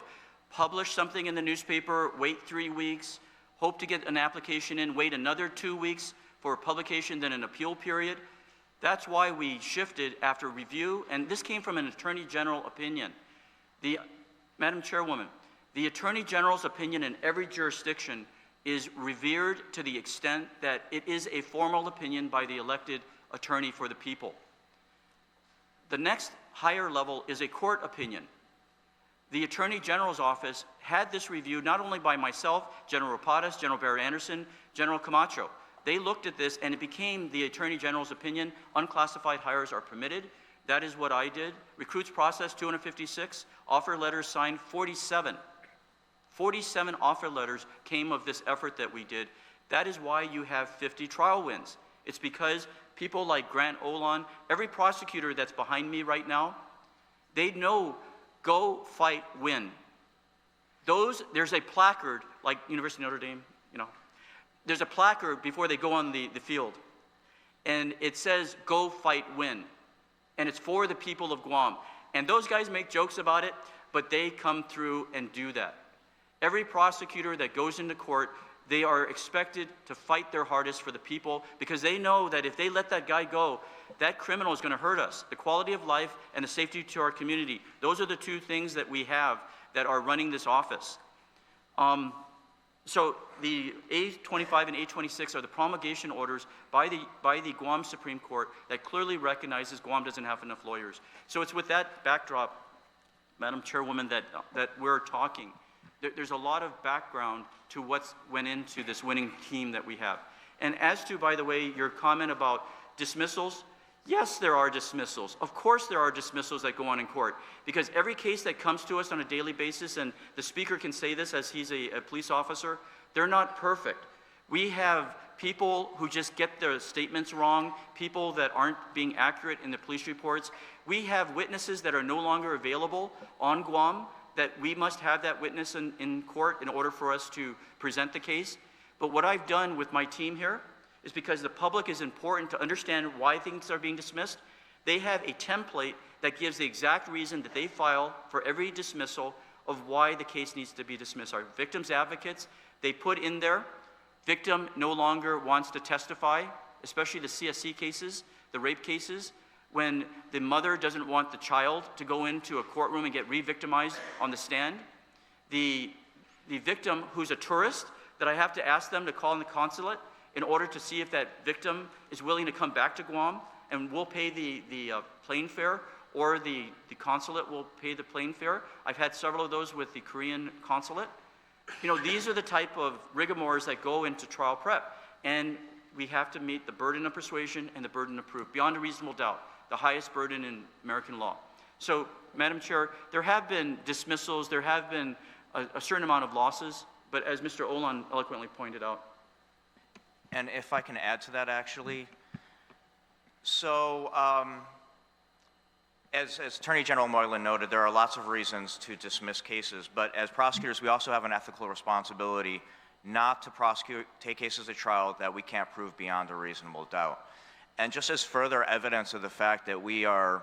publish something in the newspaper, wait 3 weeks, hope to get an application in, wait another 2 weeks for publication, then an appeal period. That's why we shifted after review, and this came from an Attorney General opinion. Madam Chairwoman, the Attorney General's opinion in every jurisdiction is revered to the extent that it is a formal opinion by the elected attorney for the people. The next higher level is a court opinion. The Attorney General's office had this reviewed not only by myself, General Rapadas, General Barrett Anderson, General Camacho. They looked at this and it became the Attorney General's opinion. Unclassified hires are permitted. That is what I did. Recruits processed 256, offer letters signed 47. 47 offer letters came of this effort that we did. That is why you have 50 trial wins. It's because people like Grant Olan, every prosecutor that's behind me right now, they know go, fight, win. There's a placard, like University of Notre Dame, there's a placard before they go on the field. And it says, go, fight, win. And it's for the people of Guam. And those guys make jokes about it, but they come through and do that. Every prosecutor that goes into court, they are expected to fight their hardest for the people because they know that if they let that guy go, that criminal is going to hurt us. The quality of life and the safety to our community. Those are the two things that we have that are running this office. So the A25 and A26 are the promulgation orders by the Guam Supreme Court that clearly recognizes Guam doesn't have enough lawyers. So it's with that backdrop, Madam Chairwoman, that we're talking. There's a lot of background to what went into this winning team that we have. And as to, by the way, your comment about dismissals, yes, there are dismissals. Of course there are dismissals that go on in court, because every case that comes to us on a daily basis, and the speaker can say this as he's a police officer, they're not perfect. We have people who just get their statements wrong, people that aren't being accurate in the police reports. We have witnesses that are no longer available on Guam, that we must have that witness in court in order for us to present the case. But what I've done with my team here is, because the public is important to understand why things are being dismissed, they have a template that gives the exact reason that they file for every dismissal of why the case needs to be dismissed. Our victims advocates, they put in there, victim no longer wants to testify, especially the CSC cases, the rape cases, when the mother doesn't want the child to go into a courtroom and get re-victimized on the stand. The victim who's a tourist, that I have to ask them to call in the consulate in order to see if that victim is willing to come back to Guam, and we'll pay the plane fare, or the consulate will pay the plane fare. I've had several of those with the Korean consulate. These are the type of rigmaroles that go into trial prep, and we have to meet the burden of persuasion and the burden of proof, beyond a reasonable doubt, the highest burden in American law. So, Madam Chair, there have been dismissals, there have been a certain amount of losses, but as Mr. Olan eloquently pointed out. And if I can add to that, actually, so as Attorney General Moylan noted, there are lots of reasons to dismiss cases, but as prosecutors, we also have an ethical responsibility not to take cases to trial that we can't prove beyond a reasonable doubt. And just as further evidence of the fact that we're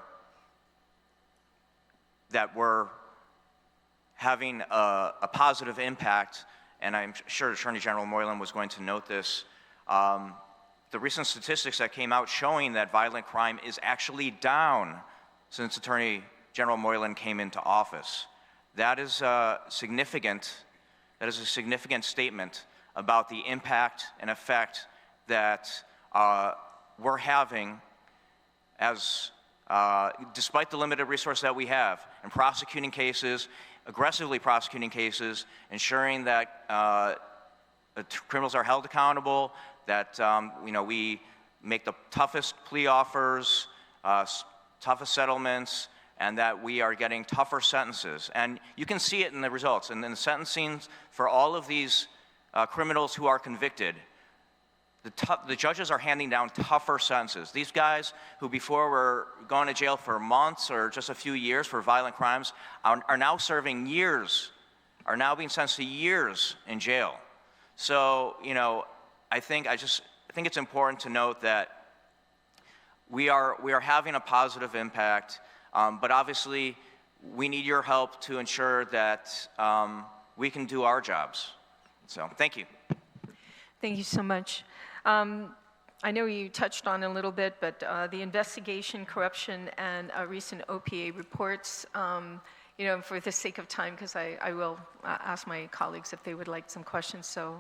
having a positive impact and I'm sure Attorney General Moylan was going to note this, the recent statistics that came out showing that violent crime is actually down since Attorney General Moylan came into office. That is significant. That is a significant statement about the impact and effect that we're having as, despite the limited resource that we have in prosecuting cases, aggressively prosecuting cases, ensuring that criminals are held accountable, that we make the toughest plea offers, toughest settlements, and that we are getting tougher sentences. And you can see it in the results. And in the sentencing for all of these criminals who are convicted, the judges are handing down tougher sentences. These guys who before were going to jail for months or just a few years for violent crimes are now serving years, are now being sentenced to years in jail. So, I think it's important to note that we are having a positive impact, but obviously we need your help to ensure that we can do our jobs. So, thank you. Thank you so much. I know you touched on it a little bit, but the investigation, corruption, and recent OPA reports, for the sake of time, because I will ask my colleagues if they would like some questions. So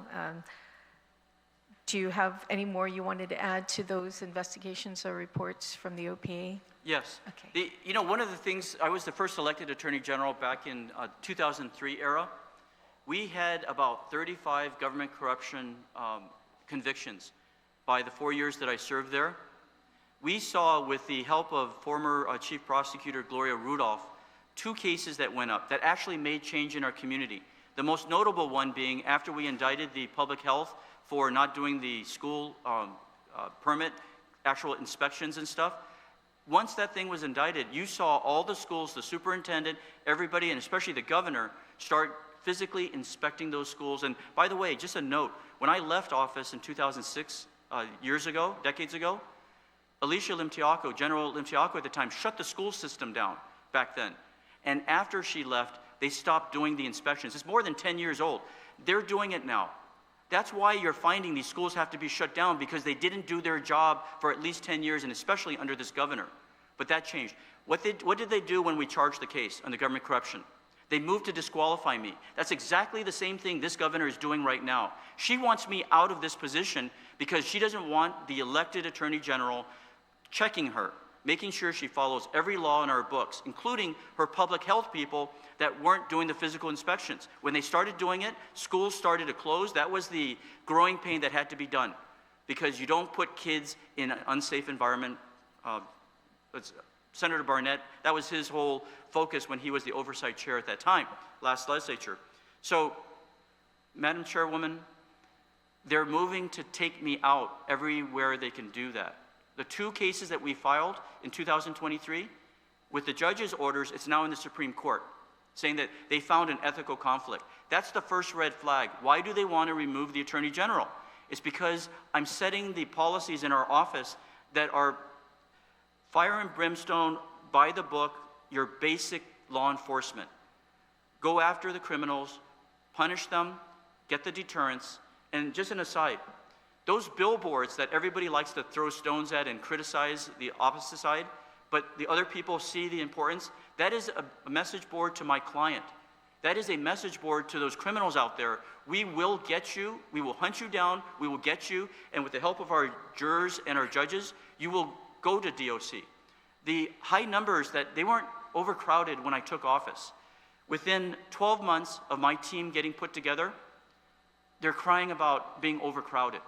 do you have any more you wanted to add to those investigations or reports from the OPA? Yes. Okay. One of the things, I was the first elected Attorney General back in 2003 era. We had about 35 government corruption convictions by the 4 years that I served there. We saw, with the help of former Chief Prosecutor Gloria Rudolph, 2 cases that went up that actually made change in our community. The most notable one being after we indicted the public health for not doing the school permit, actual inspections and stuff. Once that thing was indicted, you saw all the schools, the superintendent, everybody, and especially the governor, start physically inspecting those schools. And by the way, just a note, when I left office in 2006, decades ago, Alicia Limtiaco, General Limtiaco at the time, shut the school system down back then. And after she left, they stopped doing the inspections. It's more than 10 years old. They're doing it now. That's why you're finding these schools have to be shut down, because they didn't do their job for at least 10 years, and especially under this governor. But that changed. What did they do when we charged the case on the government corruption? They moved to disqualify me. That's exactly the same thing this governor is doing right now. She wants me out of this position because she doesn't want the elected Attorney General checking her, making sure she follows every law in our books, including her public health people that weren't doing the physical inspections. When they started doing it, schools started to close. That was the growing pain that had to be done, because you don't put kids in an unsafe environment. Senator Barnett, that was his whole focus when he was the oversight chair at that time, last legislature. So, Madam Chairwoman, they're moving to take me out everywhere they can do that. The 2 cases that we filed in 2023, with the judge's orders, it's now in the Supreme Court, saying that they found an ethical conflict. That's the first red flag. Why do they want to remove the Attorney General? It's because I'm setting the policies in our office that are fire and brimstone, by the book, your basic law enforcement. Go after the criminals, punish them, get the deterrence. And just an aside, those billboards that everybody likes to throw stones at and criticize the opposite side, but the other people see the importance, that is a message board to my client. That is a message board to those criminals out there. We will get you, we will hunt you down, we will get you, and with the help of our jurors and our judges, you will go to DOC. The high numbers, that they weren't overcrowded when I took office. Within 12 months of my team getting put together, they're crying about being overcrowded.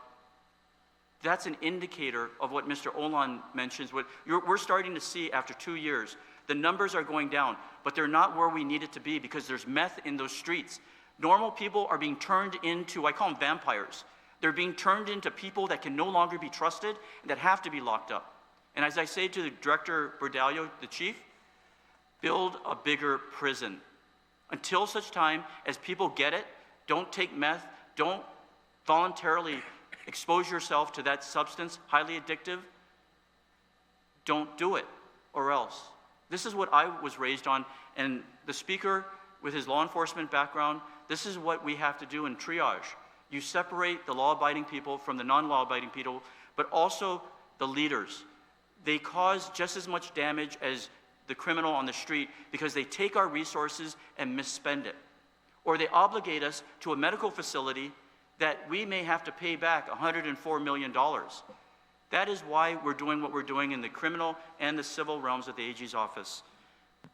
That's an indicator of what Mr. Olan mentions. We're starting to see after 2 years, the numbers are going down, but they're not where we need it to be, because there's meth in those streets. Normal people are being turned into, I call them vampires. They're being turned into people that can no longer be trusted and that have to be locked up. And as I say to the Director Bordallo, the chief, build a bigger prison. Until such time as people get it, don't take meth, don't voluntarily expose yourself to that substance, highly addictive, don't do it, or else. This is what I was raised on, and the speaker, with his law enforcement background, this is what we have to do in triage. You separate the law-abiding people from the non-law-abiding people, but also the leaders. They cause just as much damage as the criminal on the street because they take our resources and misspend it. Or they obligate us to a medical facility that we may have to pay back $104 million. That is why we're doing what we're doing in the criminal and the civil realms of the AG's office.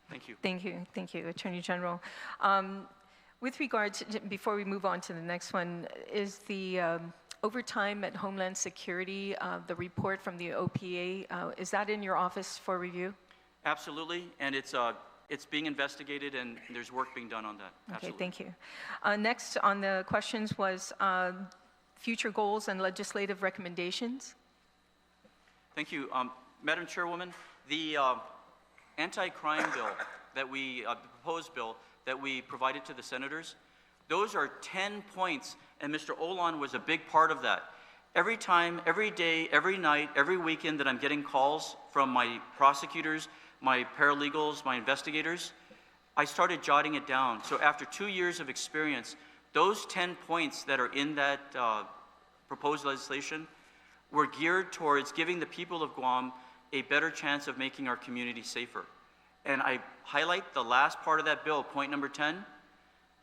Thank you. Thank you, Attorney General. With regard to, before we move on to the next one, is the overtime at Homeland Security, the report from the OPA, is that in your office for review? Absolutely, and it's being investigated, and there's work being done on that. Okay, Absolutely. thank you. Next on the questions was future goals and legislative recommendations. Thank you. Madam Chairwoman, the anti-crime bill that we, proposed bill that we provided to the senators, those are 10 points, and Mr. Olan was a big part of that. Every time, every day, every night, every weekend that I'm getting calls from my prosecutors, my paralegals, my investigators, I started jotting it down. So after 2 years of experience, those 10 points that are in that proposed legislation were geared towards giving the people of Guam a better chance of making our community safer. And I highlight the last part of that bill, point number 10,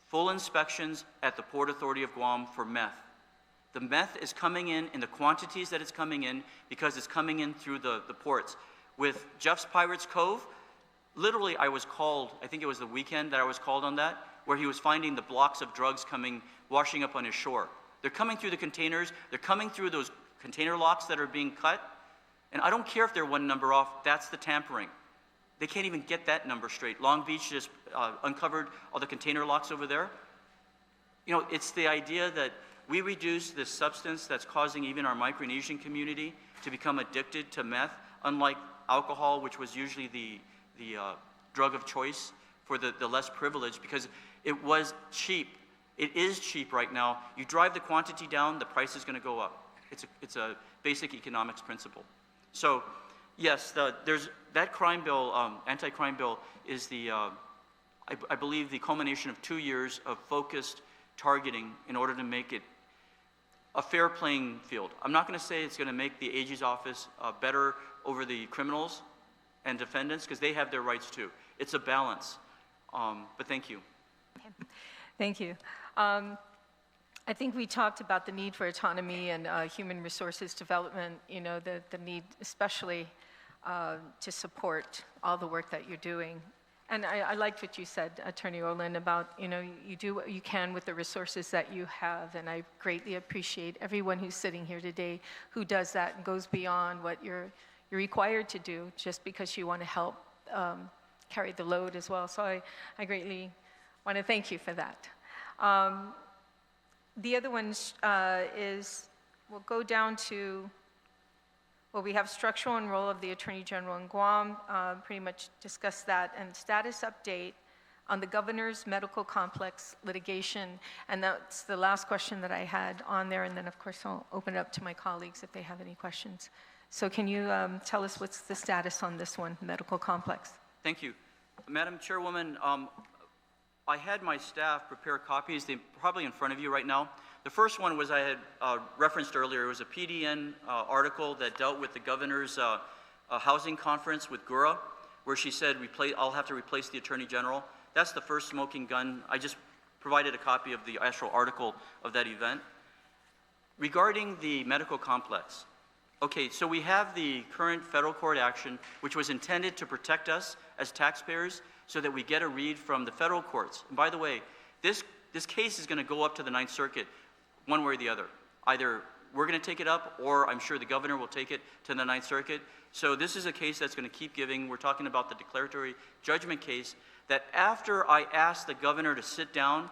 full inspections at the Port Authority of Guam for meth. The meth is coming in the quantities that it's coming in because it's coming in through the ports. With Jeff's Pirates Cove, literally I was called, I think it was the weekend that I was called on that, where he was finding the blocks of drugs washing up on his shore. They're coming through the containers, they're coming through those container locks that are being cut, and I don't care if they're one number off, that's the tampering. They can't even get that number straight. Long Beach just uncovered all the container locks over there. You know, it's the idea that we reduce this substance that's causing even our Micronesian community to become addicted to meth, unlike alcohol, which was usually the drug of choice for the less privileged, because it was cheap. It is cheap right now. You drive the quantity down, the price is going to go up. It's a basic economics principle. So, yes, there's that crime bill, anti-crime bill, is I believe the culmination of 2 years of focused targeting in order to make it a fair playing field. I'm not going to say it's going to make the AG's office better over the criminals and defendants, because they have their rights too. It's a balance. But thank you. Okay. Thank you. I think we talked about the need for autonomy and human resources development, you know, the need especially to support all the work that you're doing. And I liked what you said, Attorney Olan, about, you know, you do what you can with the resources that you have, and I greatly appreciate everyone who's sitting here today who does that and goes beyond what you're required to do just because you want to help carry the load as well. So I greatly want to thank you for that. The other one is, we'll go down to, well, we have structural and role of the Attorney General in Guam, pretty much discussed that, and status update on the governor's medical complex litigation. And that's the last question that I had on there, and then of course I'll open it up to my colleagues if they have any questions. So can you tell us what's the status on this one, medical complex? Thank you. Madam Chairwoman, I had my staff prepare copies. They're probably in front of you right now. The first one was I had referenced earlier. It was a PDN article that dealt with the governor's housing conference with Gura, where she said, I'll have to replace the Attorney General. That's the first smoking gun. I just provided a copy of the actual article of that event. Regarding the medical complex, okay, so we have the current federal court action, which was intended to protect us as taxpayers so that we get a read from the federal courts. And by the way, this case is going to go up to the Ninth Circuit one way or the other. Either we're going to take it up, or I'm sure the governor will take it to the Ninth Circuit. So this is a case that's going to keep giving. We're talking about the declaratory judgment case that after I asked the governor to sit down,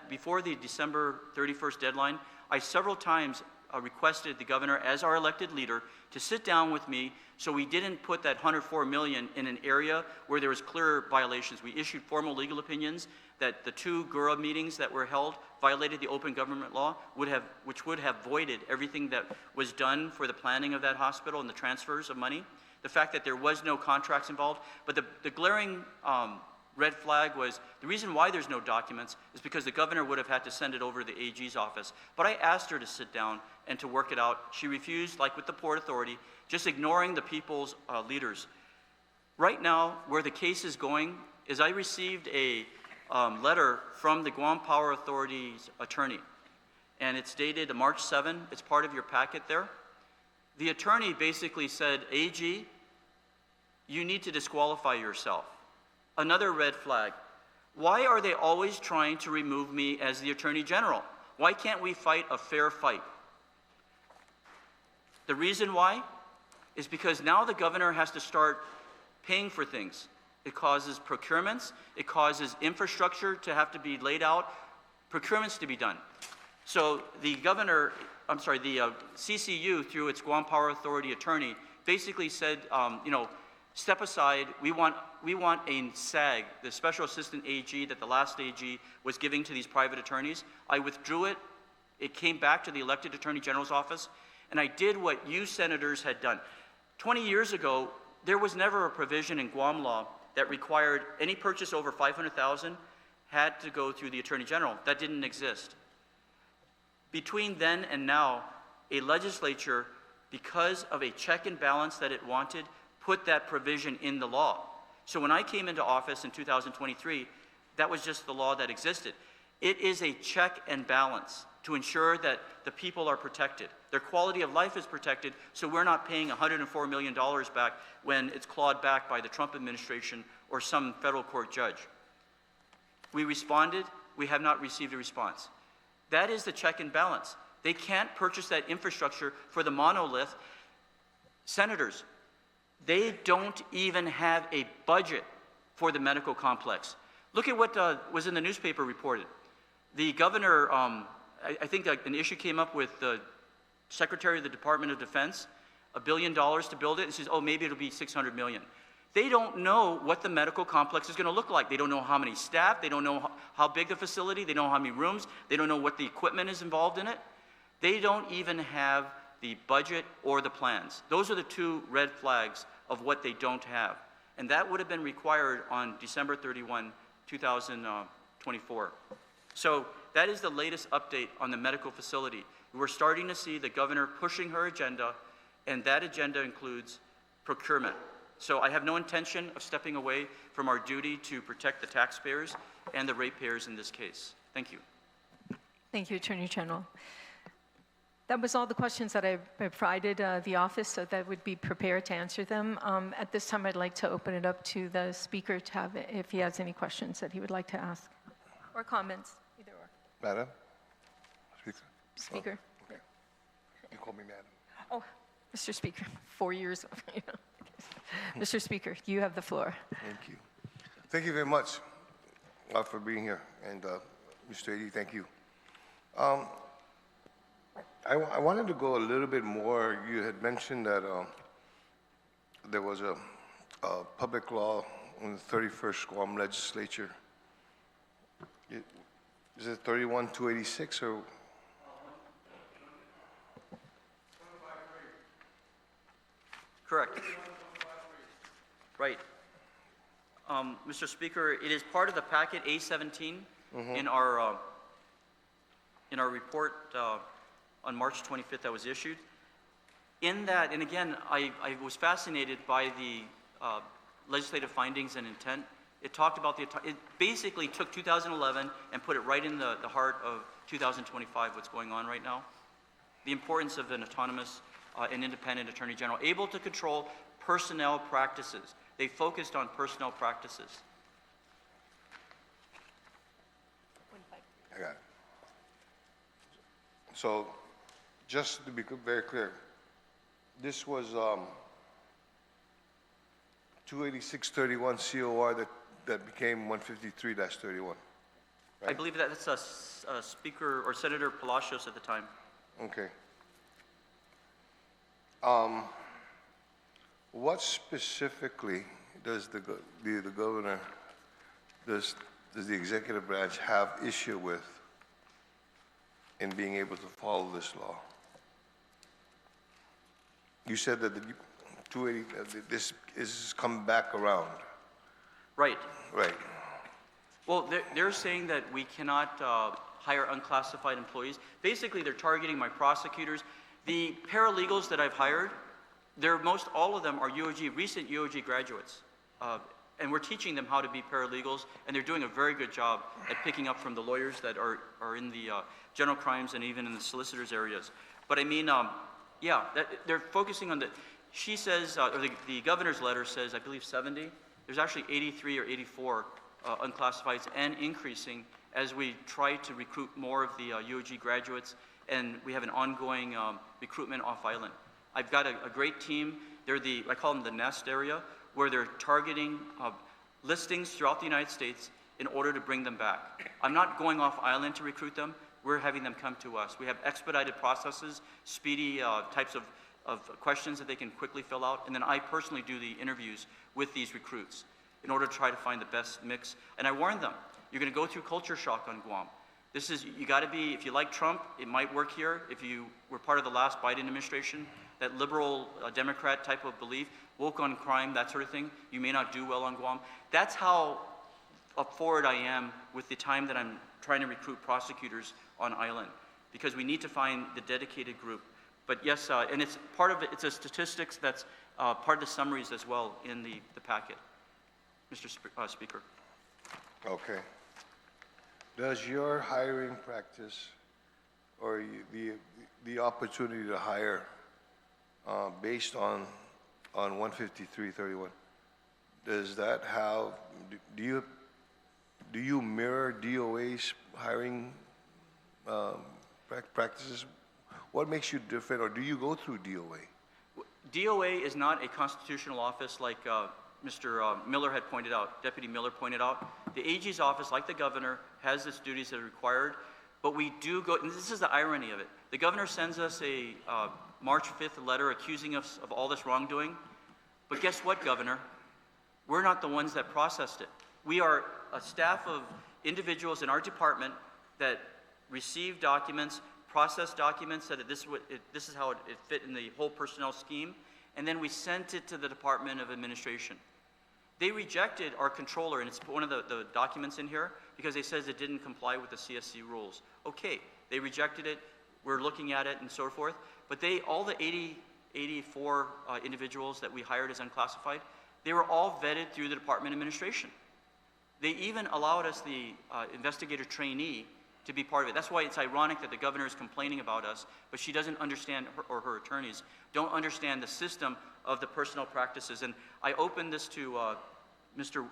before the December 31st deadline, I several times requested the governor, as our elected leader, to sit down with me so we didn't put that $104 million in an area where there was clear violations. We issued formal legal opinions that the 2 GURA meetings that were held violated the open government law, which would have voided everything that was done for the planning of that hospital and the transfers of money. The fact that there was no contracts involved, but the glaring red flag was, the reason why there's no documents is because the governor would have had to send it over to the AG's office. But I asked her to sit down and to work it out. She refused, like with the Port Authority, just ignoring the people's leaders. Right now, where the case is going is I received a letter from the Guam Power Authority's attorney, and it's dated March 7. It's part of your packet there. The attorney basically said, AG, you need to disqualify yourself. Another red flag. Why are they always trying to remove me as the Attorney General? Why can't we fight a fair fight? The reason why is because now the governor has to start paying for things. It causes procurements, it causes infrastructure to have to be laid out, procurements to be done. So the CCU, through its Guam Power Authority attorney, basically said, step aside, we want a SAG, the Special Assistant AG that the last AG was giving to these private attorneys. I withdrew it. It came back to the elected Attorney General's office, and I did what you senators had done. 20 years ago, there was never a provision in Guam law that required any purchase over $500,000 had to go through the Attorney General. That didn't exist. Between then and now, a legislature, because of a check and balance that it wanted, put that provision in the law. So when I came into office in 2023, that was just the law that existed. It is a check and balance to ensure that the people are protected. Their quality of life is protected, so we're not paying $104 million back when it's clawed back by the Trump administration or some federal court judge. We responded. We have not received a response. That is the check and balance. They can't purchase that infrastructure for the monolith. Senators, they don't even have a budget for the medical complex. Look at what was in the newspaper reported. The governor, I think an issue came up with the Secretary of the Department of Defense, $1 billion to build it, and says, oh, maybe it'll be $600 million. They don't know what the medical complex is going to look like. They don't know how many staff, they don't know how big the facility, they don't know how many rooms, they don't know what the equipment is involved in it. They don't even have the budget or the plans. Those are the two red flags of what they don't have. And that would have been required on December 31, 2024. So that is the latest update on the medical facility. We're starting to see the governor pushing her agenda, and that agenda includes procurement. So I have no intention of stepping away from our duty to protect the taxpayers and the ratepayers in this case. Thank you. Thank you, Attorney General. That was all the questions that I provided the office, so that would be prepared to answer them. At this time, I'd like to open it up to the speaker to have, if he has any questions that he would like to ask, or comments, either or. Madam Speaker? Speaker. Okay. You call me madam. Oh, Mr. Speaker, 4 years. Mr. Speaker, you have the floor. Thank you. Thank you very much for being here. And Mr. Ady, thank you. I wanted to go a little bit more. You had mentioned that there was a public law in the 31st Guam legislature. Is it 31-286 or? Correct. Right. Mr. Speaker, it is part of the packet A17 in our report on March 25th that was issued. In that, and again, I was fascinated by the legislative findings and intent. It talked about it basically took 2011 and put it right in the heart of 2025, what's going on right now. The importance of an autonomous and independent Attorney General, able to control personnel practices. They focused on personnel practices. I got it. So, just to be very clear, this was 28631 COR that became 153-31, right? I believe that's a Speaker or Senator Palacios at the time. Okay. What specifically does the governor, does the executive branch have issue with in being able to follow this law? You said that the 280, this is come back around. Right. Right. Well, they're saying that we cannot hire unclassified employees. Basically, they're targeting my prosecutors. The paralegals that I've hired, all of them are recent UOG graduates. And we're teaching them how to be paralegals, and they're doing a very good job at picking up from the lawyers that are in the general crimes and even in the solicitors areas. But I mean, they're focusing on she says, or the governor's letter says, I believe 70. There's actually 83 or 84 unclassifieds and increasing as we try to recruit more of the UOG graduates, and we have an ongoing recruitment off island. I've got a great team. I call them the nest area, where they're targeting listings throughout the United States in order to bring them back. I'm not going off island to recruit them. We're having them come to us. We have expedited processes, speedy types of questions that they can quickly fill out, and then I personally do the interviews with these recruits in order to try to find the best mix. And I warn them, you're gonna go through culture shock on Guam. You gotta be, if you like Trump, it might work here. If you were part of the last Biden administration, that liberal Democrat type of belief, woke on crime, that sort of thing, you may not do well on Guam. That's how up forward I am with the time that I'm trying to recruit prosecutors on island, because we need to find the dedicated group. But yes, and it's part of it, it's a statistics that's part of the summaries as well in the packet, Mr. Speaker. Okay. Does your hiring practice or the opportunity to hire based on 153.31, does that have, do you mirror DOA's hiring practices? What makes you different, or do you go through DOA? DOA is not a constitutional office like Mr. Miller had pointed out, Deputy Miller pointed out. The AG's office, like the governor, has its duties that are required, but we do go, and this is the irony of it. The governor sends us a March 5th letter accusing us of all this wrongdoing, but guess what, Governor? We're not the ones that processed it. We are a staff of individuals in our department that received documents, processed documents, said that this is how it fit in the whole personnel scheme, and then we sent it to the Department of Administration. They rejected our controller, and it's one of the documents in here, because they says it didn't comply with the CSC rules. Okay, they rejected it, we're looking at it and so forth, but all the 84 individuals that we hired as unclassified, they were all vetted through the Department of Administration. They even allowed us, the investigator trainee, to be part of it. That's why it's ironic that the governor is complaining about us, but she doesn't understand, or her attorneys don't understand the system of the personnel practices. And I opened this to Mr.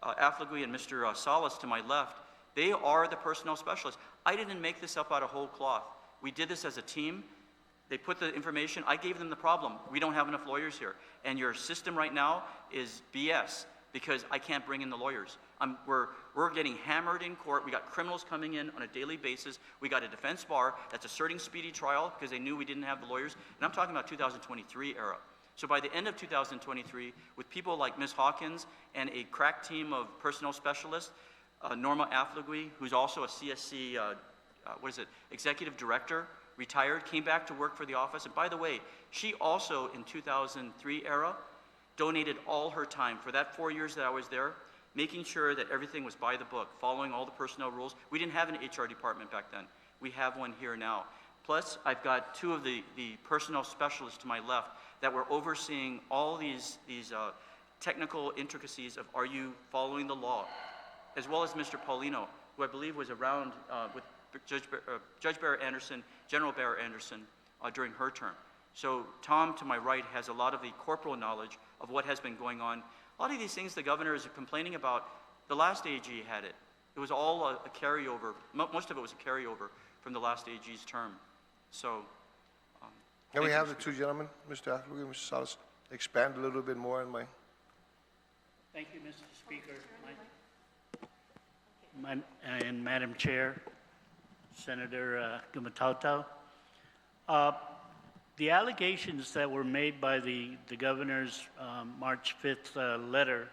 Affligui and Mr. Salas to my left. They are the personnel specialists. I didn't make this up out of whole cloth. We did this as a team. They put the information, I gave them the problem. We don't have enough lawyers here. And your system right now is BS, because I can't bring in the lawyers. We're getting hammered in court. We got criminals coming in on a daily basis. We got a defense bar that's asserting speedy trial because they knew we didn't have the lawyers. And I'm talking about 2023 era. So by the end of 2023, with people like Ms. Hawkins and a crack team of personnel specialists, Norma Affligui, who's also a CSC, executive director, retired, came back to work for the office. And by the way, she also, in 2003 era, donated all her time for that 4 years that I was there, making sure that everything was by the book, following all the personnel rules. We didn't have an HR department back then. We have one here now. Plus, I've got two of the personnel specialists to my left that were overseeing all these technical intricacies of, are you following the law? As well as Mr. Paulino, who I believe was around with Judge Barrett Anderson, General Barrett Anderson during her term. So Tom, to my right, has a lot of the corporal knowledge of what has been going on. A lot of these things the governor is complaining about, the last AG had it. It was all a carryover. Most of it was a carryover from the last AG's term. So, Can we have the two gentlemen, Mr. Affligui and Mr. Salas, expand a little bit more on my... Thank you, Mr. Speaker. And Madam Chair, Senator Gumatautau. The allegations that were made by the governor's March 5th letter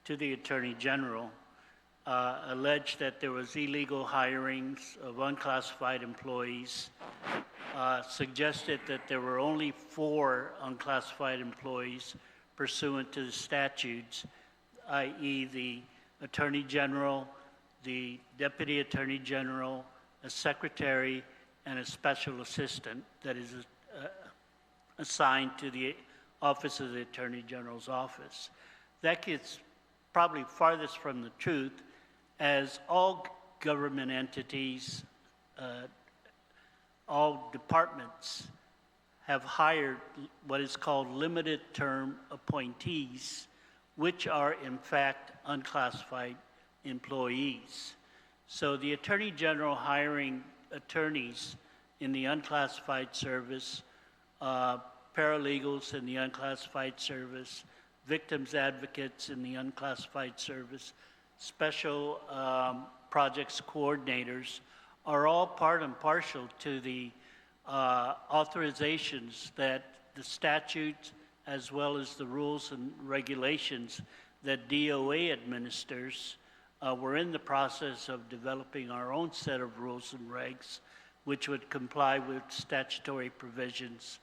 to the Attorney General alleged that there was illegal hirings of unclassified employees, suggested that there were only 4 unclassified employees pursuant to the statutes, i.e. the Attorney General, the Deputy Attorney General, a Secretary, and a Special Assistant that is assigned to the Office of the Attorney General's office. That gets probably farthest from the truth, as all government entities, all departments have hired what is called limited term appointees, which are in fact unclassified employees. So the Attorney General hiring attorneys in the unclassified service, paralegals in the unclassified service, victims advocates in the unclassified service, special projects coordinators are all part and parcel to the authorizations that the statutes as well as the rules and regulations that DOA administers. We're in the process of developing our own set of rules and regs which would comply with statutory provisions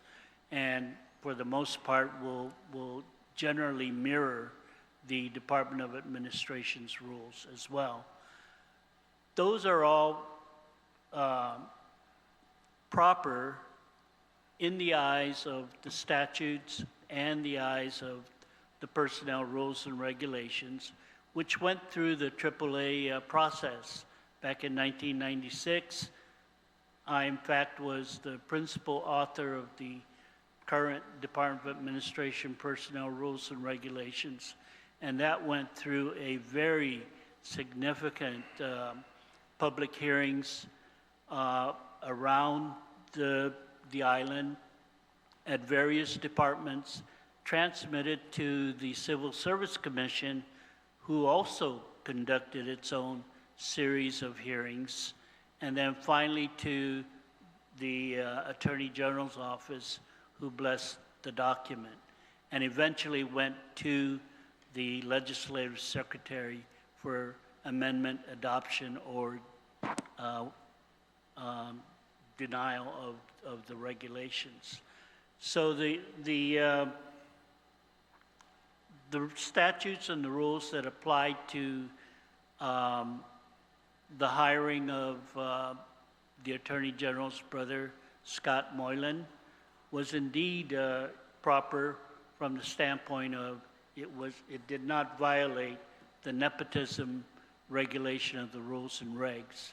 and for the most part will generally mirror the Department of Administration's rules as well. Those are all proper in the eyes of the statutes and the eyes of the personnel rules and regulations, which went through the AAA process back in 1996. I, in fact, was the principal author of the current Department of Administration personnel rules and regulations, and that went through a very significant public hearings around the island at various departments, transmitted to the Civil Service Commission, who also conducted its own series of hearings, and then finally to the Attorney General's office, who blessed the document, and eventually went to the Legislative Secretary for amendment, adoption, or denial of the regulations. So the statutes and the rules that apply to the hiring of the Attorney General's brother, Scott Moylan, was indeed proper from the standpoint of it did not violate the nepotism regulation of the rules and regs.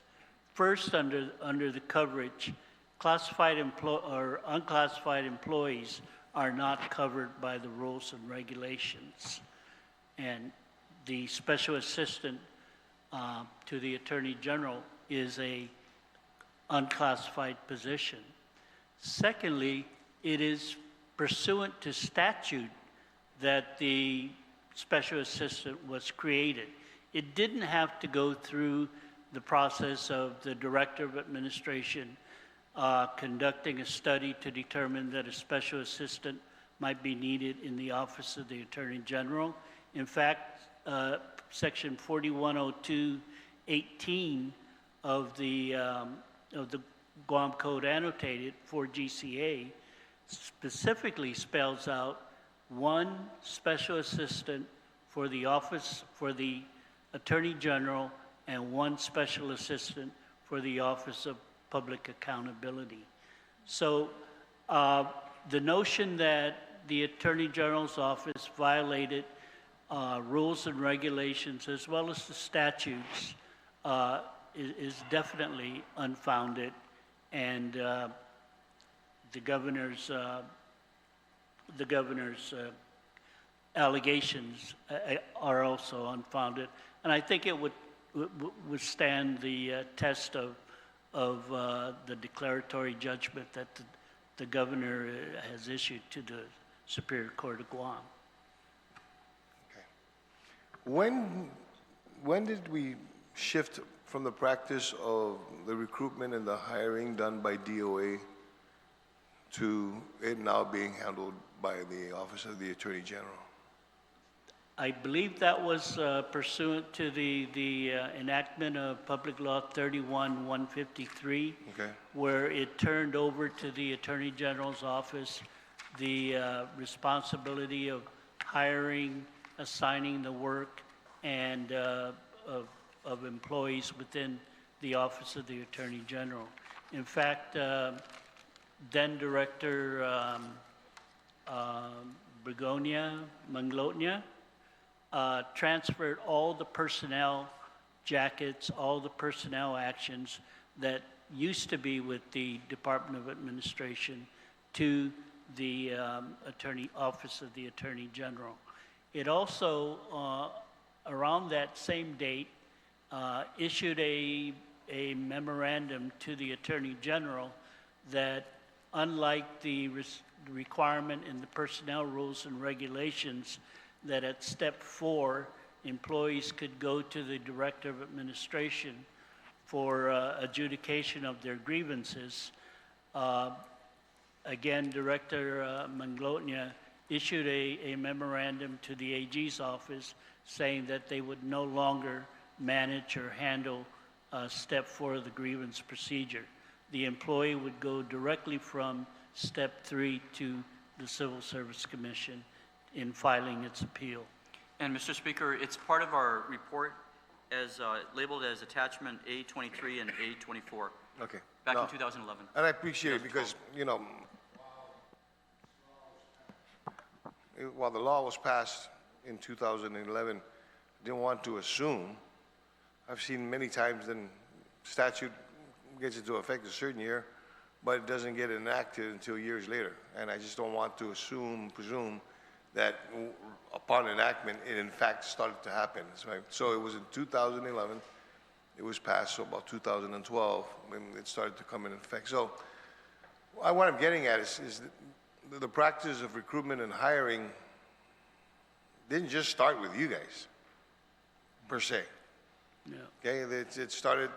First, under the coverage, classified or unclassified employees are not covered by the rules and regulations. And the special assistant to the Attorney General is a unclassified position. Secondly, it is pursuant to statute that the special assistant was created. It didn't have to go through the process of the Director of Administration conducting a study to determine that a special assistant might be needed in the Office of the Attorney General. In fact, Section 4102(18) of the Guam Code Annotated for GCA specifically spells out one special assistant for the Office for the Attorney General and one special assistant for the Office of Public Accountability. So the notion that the Attorney General's office violated rules and regulations as well as the statutes is definitely unfounded, and the governor's allegations are also unfounded, and I think it would withstand the test of the declaratory judgment that the governor has issued to the Superior Court of Guam. Okay. When did we shift from the practice of the recruitment and the hiring done by DOA to it now being handled by the Office of the Attorney General? I believe that was pursuant to the enactment of Public Law 31-153, Okay. where it turned over to the Attorney General's office the responsibility of hiring, assigning the work, and of employees within the Office of the Attorney General. In fact, then Director Manglotnia transferred all the personnel jackets, all the personnel actions that used to be with the Department of Administration to the Office of the Attorney General. It also, around that same date, issued a memorandum to the Attorney General that, unlike the requirement in the personnel rules and regulations that at step 4, employees could go to the Director of Administration for adjudication of their grievances, again, Director Manglotnia issued a memorandum to the AG's office saying that they would no longer manage or handle step 4 of the grievance procedure. The employee would go directly from step 3 to the Civil Service Commission in filing its appeal. And Mr. Speaker, it's part of our report as labeled as attachment A23 and A24 Okay. back No. in 2011. And I appreciate it because, you know, while the law was passed in 2011, I didn't want to assume. I've seen many times then statute gets into effect a certain year, but it doesn't get enacted until years later. And I just don't want to presume that upon enactment, it in fact started to happen. So it was in 2011, it was passed, so about 2012, when it started to come in effect. So what I'm getting at is the practice of recruitment and hiring didn't just start with you guys, per se. Yeah. Okay, it started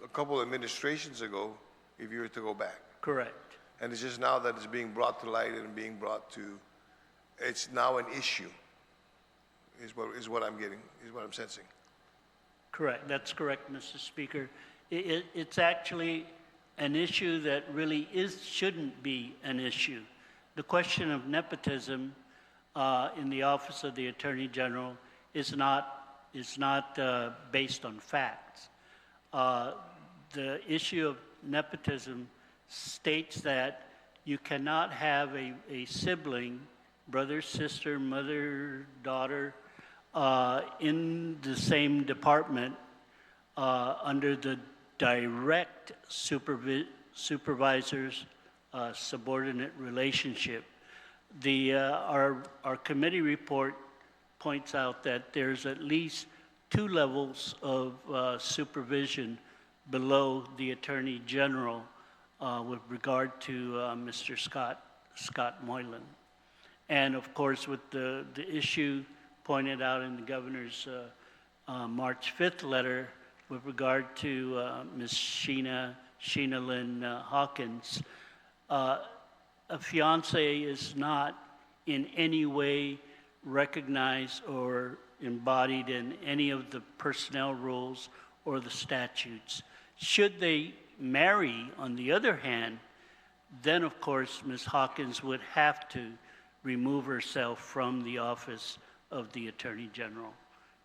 a couple administrations ago, if you were to go back. Correct. And it's just now that it's being brought to light and being brought to, it's now an issue, is what I'm getting, is what I'm sensing. Correct. That's correct, Mr. Speaker. It's actually an issue that really shouldn't be an issue. The question of nepotism in the Office of the Attorney General is not based on facts. The issue of nepotism states that you cannot have a sibling, brother, sister, mother, daughter, in the same department under the direct supervisor's subordinate relationship. Our committee report points out that there's at least 2 levels of supervision below the Attorney General with regard to Mr. Scott Moylan. And of course, with the issue pointed out in the governor's March 5th letter with regard to Ms. Sheena Lynn Hawkins, a fiance is not in any way recognized or embodied in any of the personnel rules or the statutes. Should they marry, on the other hand, then of course Ms. Hawkins would have to remove herself from the office of the Attorney General,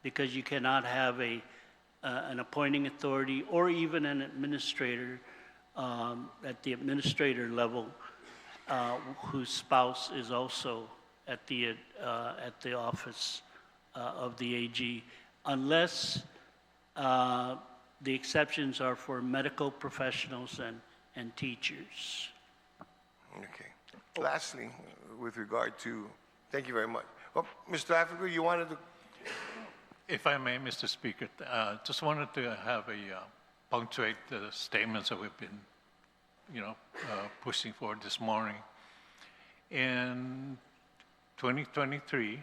because you cannot have an appointing authority or even an administrator at the administrator level whose spouse is also at the office of the AG, unless the exceptions are for medical professionals and teachers. Okay. Lastly, with regard to, thank you very much. Well, Mr. Africa, you wanted to? If I may, Mr. Speaker, just wanted to have punctuate the statements that we've been, pushing for this morning. In 2023,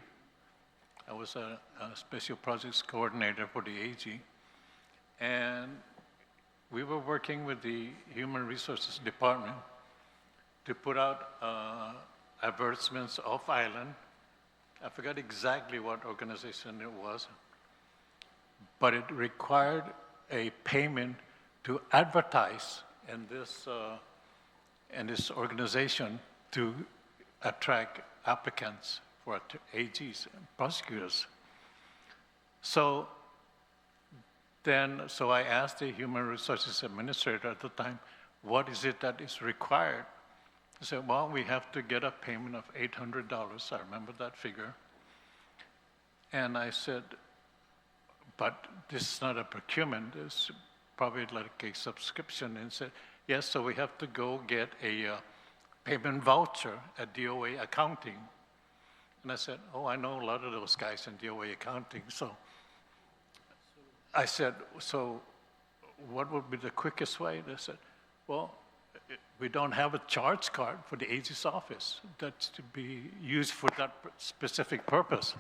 I was a special projects coordinator for the AG, and we were working with the Human Resources Department to put out advertisements off island. I forgot exactly what organization it was, but it required a payment to advertise in this organization to attract applicants for AGs and prosecutors. So so I asked the Human Resources Administrator at the time, what is it that is required? He said, well, we have to get a payment of $800. I remember that figure. And I said, but this is not a procurement, it's probably like a subscription. And he said, yes, so we have to go get a payment voucher at DOA accounting. And I said, oh, I know a lot of those guys in DOA accounting. So I said, so what would be the quickest way? They said, well, we don't have a charge card for the AG's office that's to be used for that specific purpose.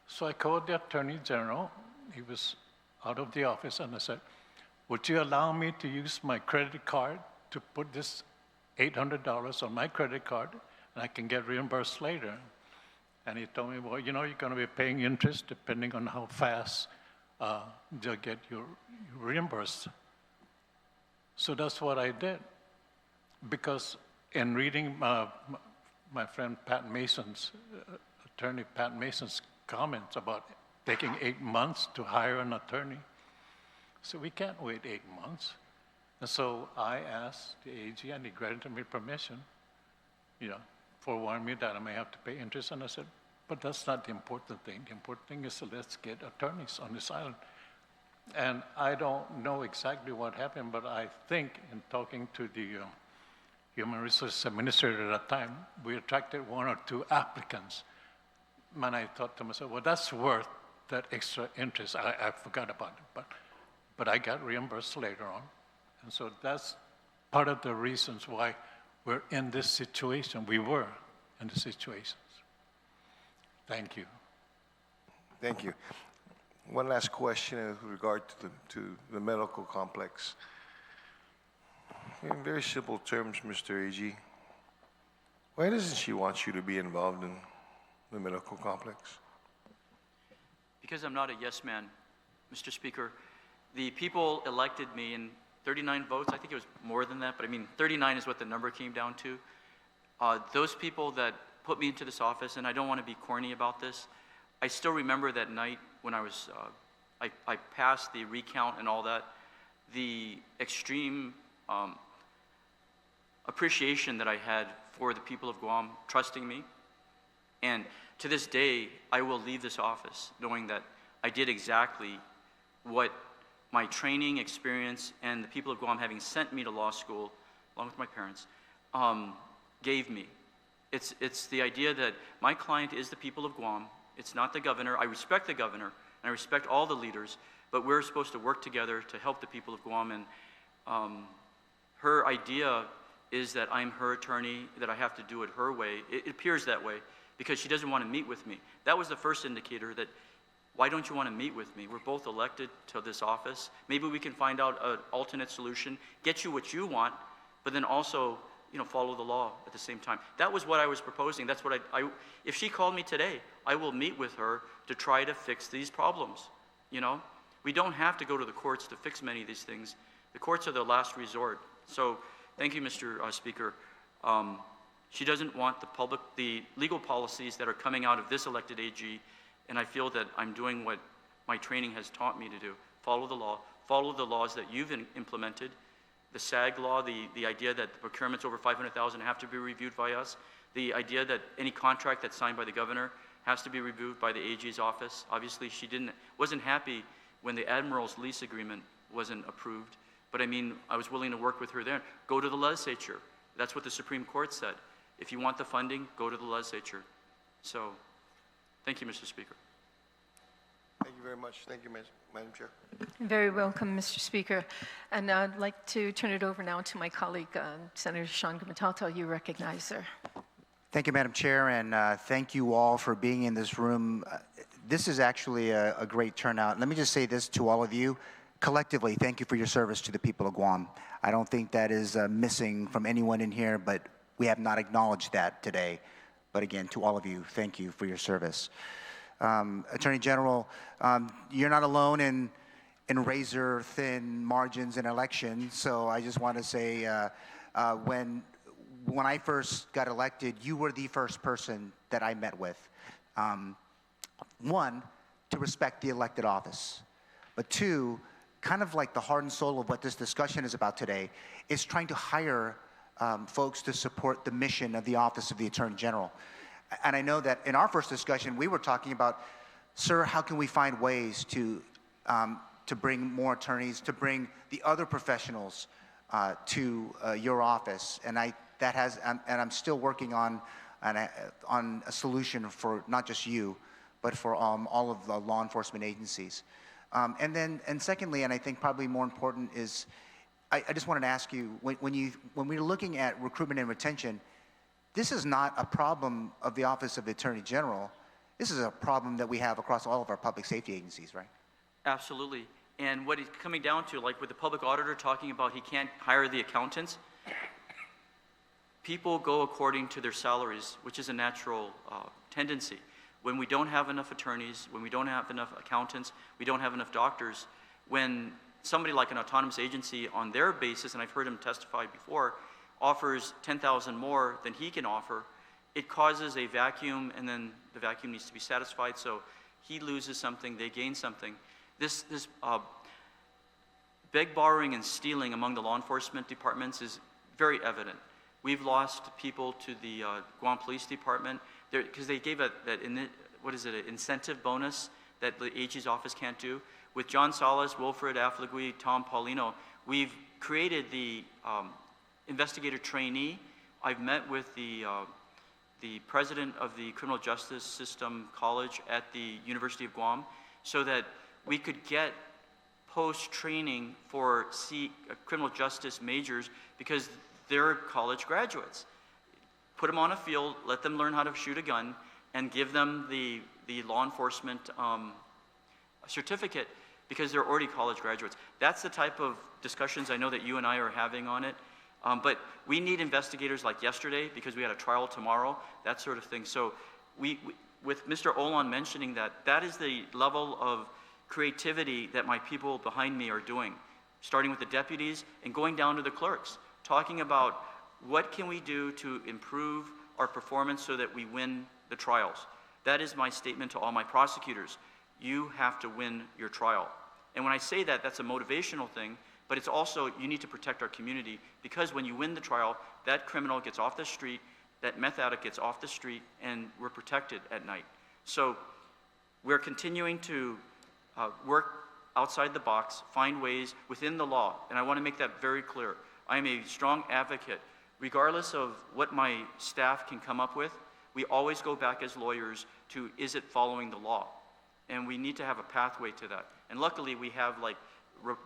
So I called the Attorney General. He was out of the office, and I said, would you allow me to use my credit card to put this $800 on my credit card, and I can get reimbursed later? And he told me, well, you know, you're going to be paying interest depending on how fast they'll get you reimbursed. So that's what I did. Because in reading my friend Pat Mason's, attorney Pat Mason's comments about taking 8 months to hire an attorney, so we can't wait 8 months. And so I asked the AG, and he granted me permission, forewarned me that I may have to pay interest. And I said, but that's not the important thing. The important thing is let's get attorneys on this island. And I don't know exactly what happened, but I think in talking to the Human Resources Administrator at that time, we attracted 1 or 2 applicants. And I thought to myself, well, that's worth that extra interest. I forgot about it, but I got reimbursed later on. And so that's part of the reasons why we're in this situation. We were in the situations. Thank you. Thank you. One last question with regard to the medical complex. In very simple terms, Mr. AG, why doesn't she want you to be involved in the medical complex? Because I'm not a yes man, Mr. Speaker. The people elected me in 39 votes. I think it was more than that, but I mean, 39 is what the number came down to. Those people that put me into this office, and I don't want to be corny about this, I still remember that night when I was, I passed the recount and all that, the extreme appreciation that I had for the people of Guam trusting me. And to this day, I will leave this office knowing that I did exactly what my training experience and the people of Guam having sent me to law school, along with my parents, gave me. It's the idea that my client is the people of Guam. It's not the governor. I respect the governor, and I respect all the leaders, but we're supposed to work together to help the people of Guam. And her idea is that I'm her attorney, that I have to do it her way. It appears that way because she doesn't want to meet with me. That was the first indicator that, why don't you want to meet with me? We're both elected to this office. Maybe we can find out an alternate solution, get you what you want, but then also, follow the law at the same time. That was what I was proposing. That's what if she called me today, I will meet with her to try to fix these problems. We don't have to go to the courts to fix many of these things. The courts are the last resort. So thank you, Mr. Speaker. She doesn't want the legal policies that are coming out of this elected AG, and I feel that I'm doing what my training has taught me to do. Follow the law, follow the laws that you've implemented. The SAG law, the idea that the procurements over $500,000 have to be reviewed by us, the idea that any contract that's signed by the governor has to be reviewed by the AG's office. Obviously, she wasn't happy when the Admiral's lease agreement wasn't approved, but I was willing to work with her there. Go to the legislature. That's what the Supreme Court said. If you want the funding, go to the legislature. So, thank you, Mr. Speaker. Thank you very much. Thank you, Madam Chair. Very welcome, Mr. Speaker. And I'd like to turn it over now to my colleague, Senator Sean Gumatauta. You recognize her. Thank you, Madam Chair, and thank you all for being in this room. This is actually a great turnout. Let me just say this to all of you. Collectively, thank you for your service to the people of Guam. I don't think that is missing from anyone in here, but we have not acknowledged that today. But again, to all of you, thank you for your service. Attorney General, you're not alone in razor-thin margins in elections, so I just want to say when I first got elected, you were the first person that I met with. One, to respect the elected office. But two, kind of like the heart and soul of what this discussion is about today, is trying to hire folks to support the mission of the Office of the Attorney General. And I know that in our first discussion, we were talking about, sir, how can we find ways to bring more attorneys, to bring the other professionals to your office? And I'm still working on a solution for not just you, but for all of the law enforcement agencies. And secondly, and I think probably more important is, I just wanted to ask you, when we're looking at recruitment and retention, this is not a problem of the Office of the Attorney General. This is a problem that we have across all of our public safety agencies, right? Absolutely. And what it's coming down to, like with the public auditor talking about he can't hire the accountants, people go according to their salaries, which is a natural tendency. When we don't have enough attorneys, when we don't have enough accountants, we don't have enough doctors, when somebody like an autonomous agency on their basis, and I've heard him testify before, offers 10,000 more than he can offer, it causes a vacuum, and then the vacuum needs to be satisfied, so he loses something, they gain something. This beg, borrowing, and stealing among the law enforcement departments is very evident. We've lost people to the Guam Police Department because they gave an incentive bonus that the AG's office can't do. With John Salas, Wilfred Affligui, Tom Paulino, we've created the investigator trainee. I've met with the president of the Criminal Justice System College at the University of Guam so that we could get post-training for criminal justice majors because they're college graduates. Put them on a field, let them learn how to shoot a gun, and give them the law enforcement certificate because they're already college graduates. That's the type of discussions I know that you and I are having on it. But we need investigators like yesterday because we had a trial tomorrow, that sort of thing. So with Mr. Olan mentioning that is the level of creativity that my people behind me are doing, starting with the deputies and going down to the clerks, talking about what can we do to improve our performance so that we win the trials. That is my statement to all my prosecutors. You have to win your trial. And when I say that, that's a motivational thing, but it's also you need to protect our community because when you win the trial, that criminal gets off the street, that meth addict gets off the street, and we're protected at night. So we're continuing to work outside the box, find ways within the law, and I want to make that very clear. I am a strong advocate. Regardless of what my staff can come up with, we always go back as lawyers to, is it following the law? And we need to have a pathway to that. And luckily, we have like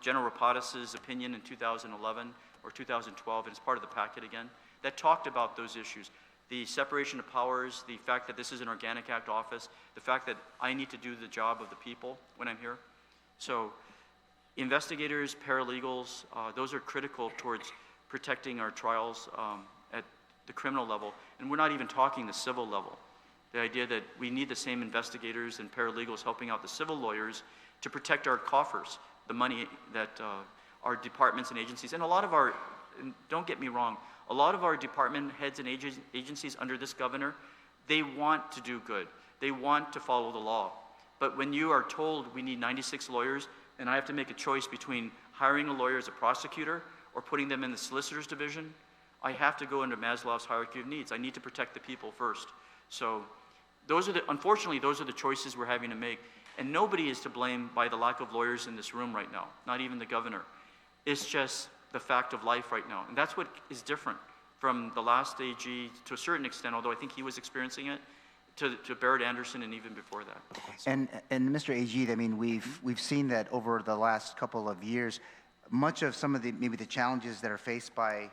General Rapadas' opinion in 2011 or 2012, and it's part of the packet again, that talked about those issues. The separation of powers, the fact that this is an Organic Act office, the fact that I need to do the job of the people when I'm here. So investigators, paralegals, those are critical towards protecting our trials at the criminal level. And we're not even talking the civil level. The idea that we need the same investigators and paralegals helping out the civil lawyers to protect our coffers, the money that our departments and agencies, and a lot of our, and don't get me wrong, a lot of our department heads and agencies under this governor, they want to do good. They want to follow the law. But when you are told we need 96 lawyers, and I have to make a choice between hiring a lawyer as a prosecutor or putting them in the solicitor's division, I have to go into Maslow's hierarchy of needs. I need to protect the people first. So unfortunately, those are the choices we're having to make. And nobody is to blame by the lack of lawyers in this room right now, not even the governor. It's just the fact of life right now. And that's what is different from the last AG to a certain extent, although I think he was experiencing it, to Barrett Anderson and even before that. And Mr. AG, I mean, we've seen that over the last couple of years, much of some of maybe the challenges that are faced by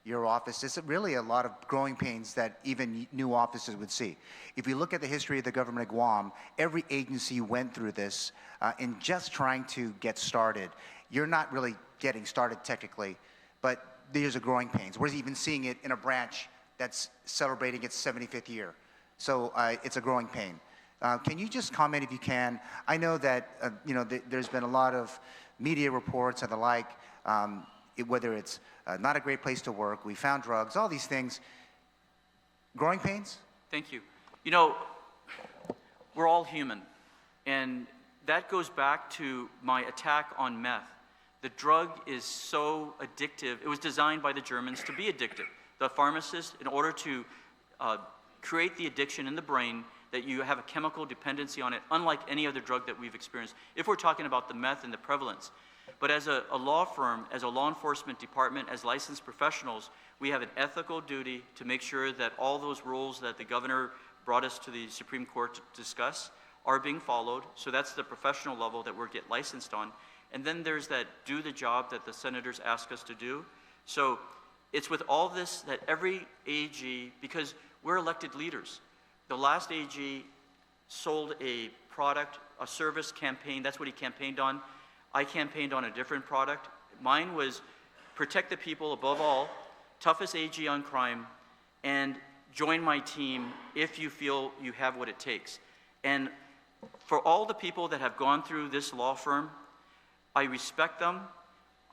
your office is really a lot of growing pains that even new offices would see. If you look at the history of the government of Guam, every agency went through this in just trying to get started. You're not really getting started technically, but there's a growing pains. We're even seeing it in a branch that's celebrating its 75th year. So it's a growing pain. Can you just comment if you can? I know that there's been a lot of media reports and the like, whether it's not a great place to work, we found drugs, all these things. Growing pains? Thank you. You know, we're all human. And that goes back to my attack on meth. The drug is so addictive. It was designed by the Germans to be addictive. The pharmacist, in order to create the addiction in the brain, that you have a chemical dependency on it, unlike any other drug that we've experienced, if we're talking about the meth and the prevalence. But as a law firm, as a law enforcement department, as licensed professionals, we have an ethical duty to make sure that all those rules that the governor brought us to the Supreme Court to discuss are being followed. So that's the professional level that we're get licensed on. And then there's that do the job that the senators ask us to do. So it's with all this that every AG, because we're elected leaders, the last AG sold a product, a service campaign. That's what he campaigned on. I campaigned on a different product. Mine was protect the people above all, toughest AG on crime, and join my team if you feel you have what it takes. And for all the people that have gone through this law firm, I respect them,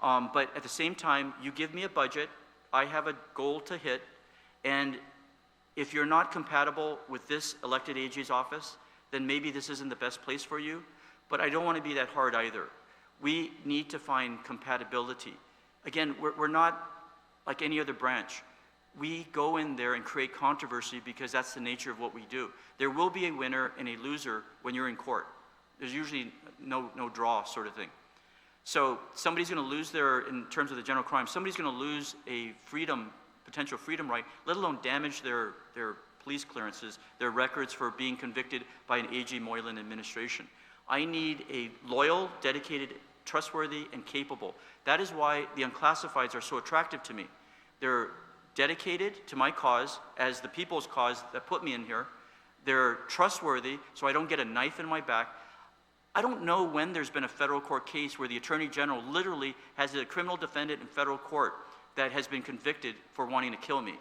but at the same time, you give me a budget, I have a goal to hit, and if you're not compatible with this elected AG's office, then maybe this isn't the best place for you, but I don't want to be that hard either. We need to find compatibility. Again, we're not like any other branch. We go in there and create controversy because that's the nature of what we do. There will be a winner and a loser when you're in court. There's usually no draw sort of thing. So somebody's going to lose in terms of the general crime, somebody's going to lose a potential freedom right, let alone damage their police clearances, their records for being convicted by an A.G. Moylan administration. I need a loyal, dedicated, trustworthy, and capable. That is why the unclassifieds are so attractive to me. They're dedicated to my cause as the people's cause that put me in here. They're trustworthy, so I don't get a knife in my back. I don't know when there's been a federal court case where the Attorney General literally has a criminal defendant in federal court that has been convicted for wanting to kill me.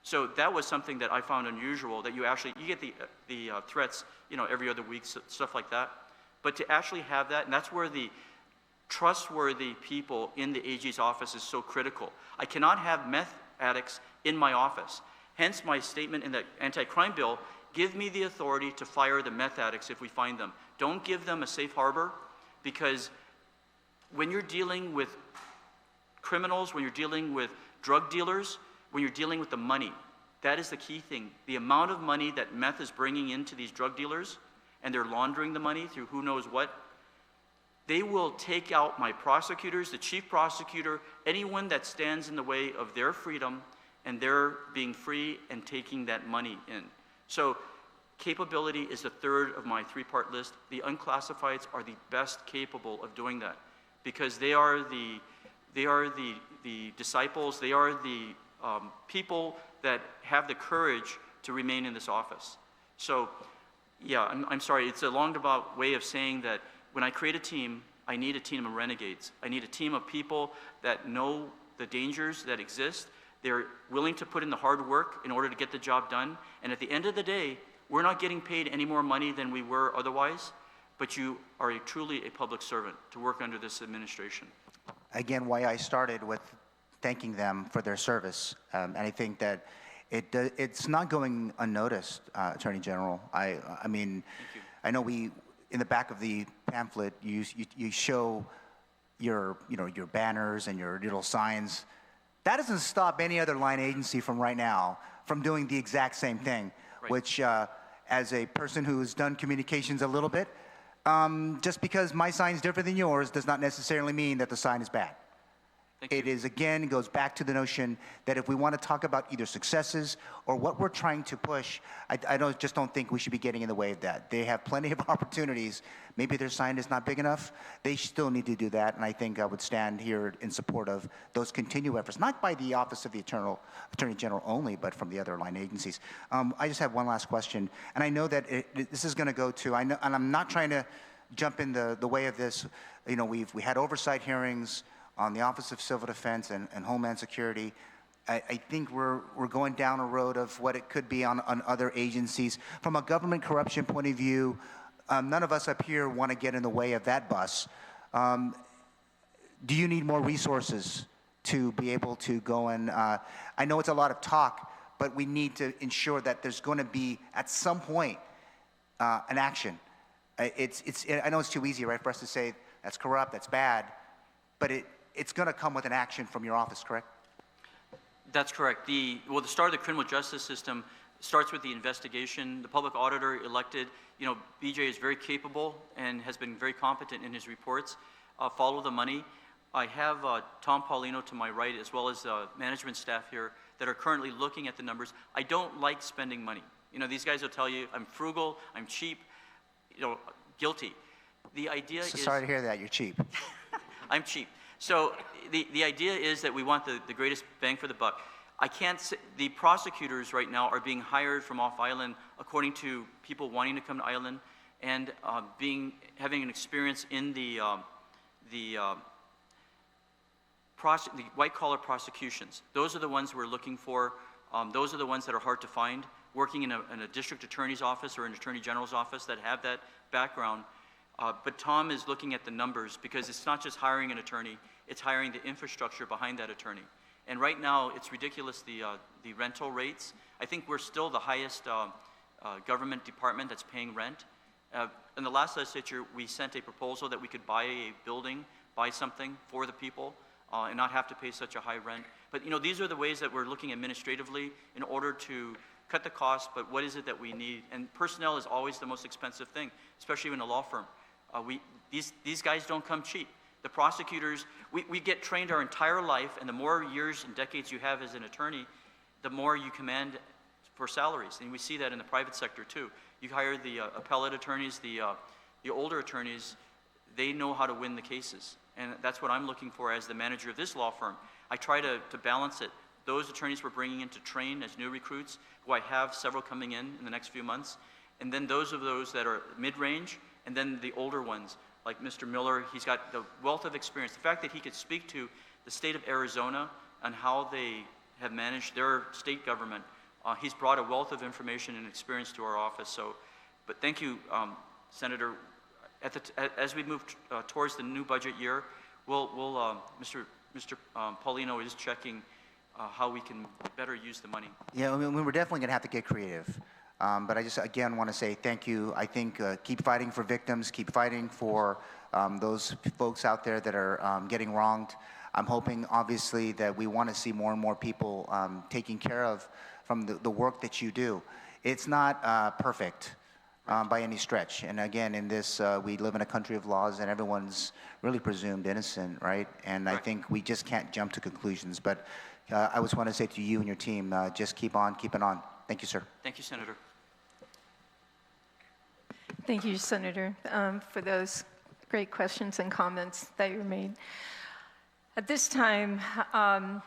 So that was something that I found unusual, that you get the threats, every other week, stuff like that. But to actually have that, and that's where the trustworthy people in the AG's office is so critical. I cannot have meth addicts in my office. Hence my statement in the anti-crime bill, give me the authority to fire the meth addicts if we find them. Don't give them a safe harbor, because when you're dealing with criminals, when you're dealing with drug dealers, when you're dealing with the money, that is the key thing. The amount of money that meth is bringing into these drug dealers, and they're laundering the money through who knows what, they will take out my prosecutors, the chief prosecutor, anyone that stands in the way of their freedom and their being free and taking that money in. So capability is the third of my three-part list. The unclassifieds are the best capable of doing that, because they are the disciples, they are the people that have the courage to remain in this office. So yeah, I'm sorry, it's a roundabout way of saying that when I create a team, I need a team of renegades. I need a team of people that know the dangers that exist. They're willing to put in the hard work in order to get the job done. And at the end of the day, we're not getting paid any more money than we were otherwise, but you are truly a public servant to work under this administration. Again, why I started with thanking them for their service. And I think that it's not going unnoticed, Attorney General. I mean, I know in the back of the pamphlet, you show your banners and your little signs. That doesn't stop any other line agency from right now from doing the exact same thing, right. Which, as a person who's done communications a little bit, just because my sign's different than yours does not necessarily mean that the sign is bad. It is, again, goes back to the notion that if we want to talk about either successes or what we're trying to push, I just don't think we should be getting in the way of that. They have plenty of opportunities. Maybe their sign is not big enough. They still need to do that, and I think I would stand here in support of those continued efforts, not by the Office of the Attorney General only, but from the other line agencies. I just have one last question, and I know that this is going to go to, and I'm not trying to jump in the way of this. We had oversight hearings on the Office of Civil Defense and Homeland Security. I think we're going down a road of what it could be on other agencies. From a government corruption point of view, none of us up here want to get in the way of that bus. Do you need more resources to be able to go and, I know it's a lot of talk, but we need to ensure that there's going to be, at some point, an action. I know it's too easy, right, for us to say that's corrupt, that's bad, but it's going to come with an action from your office, correct? That's correct. The start of the criminal justice system starts with the investigation. The public auditor elected, BJ is very capable and has been very competent in his reports. Follow the money. I have Tom Paulino to my right, as well as management staff here that are currently looking at the numbers. I don't like spending money. These guys will tell you I'm frugal, I'm cheap, guilty. The idea is... Sorry to hear that, you're cheap. I'm cheap. So the idea is that we want the greatest bang for the buck. I can't say, the prosecutors right now are being hired from off island according to people wanting to come to island and having an experience in the white collar prosecutions. Those are the ones we're looking for. Those are the ones that are hard to find. Working in a district attorney's office or an attorney general's office that have that background. But Tom is looking at the numbers because it's not just hiring an attorney, it's hiring the infrastructure behind that attorney. And right now, it's ridiculous, the rental rates. I think we're still the highest government department that's paying rent. In the last legislature, we sent a proposal that we could buy a building, buy something for the people, and not have to pay such a high rent. But these are the ways that we're looking administratively in order to cut the cost, but what is it that we need? And personnel is always the most expensive thing, especially in a law firm. These guys don't come cheap. The prosecutors, we get trained our entire life, and the more years and decades you have as an attorney, the more you command for salaries. And we see that in the private sector too. You hire the appellate attorneys, the older attorneys, they know how to win the cases. And that's what I'm looking for as the manager of this law firm. I try to balance it. Those attorneys we're bringing in to train as new recruits, who I have several coming in the next few months, and then those that are mid-range, and then the older ones, like Mr. Miller. He's got the wealth of experience. The fact that he could speak to the state of Arizona and how they have managed their state government, he's brought a wealth of information and experience to our office. So, but thank you, Senator. As we move towards the new budget year, Mr. Paulino is checking how we can better use the money. Yeah, I mean, we're definitely going to have to get creative. But I just, again, want to say thank you. I think keep fighting for victims, keep fighting for those folks out there that are getting wronged. I'm hoping, obviously, that we want to see more and more people taken care of from the work that you do. It's not perfect by any stretch. And again, in this, we live in a country of laws, and everyone's really presumed innocent, right? And I think we just can't jump to conclusions. But I just want to say to you and your team, just keep on keeping on. Thank you, sir. Thank you, Senator. Thank you, Senator, for those great questions and comments that you made. At this time, I'm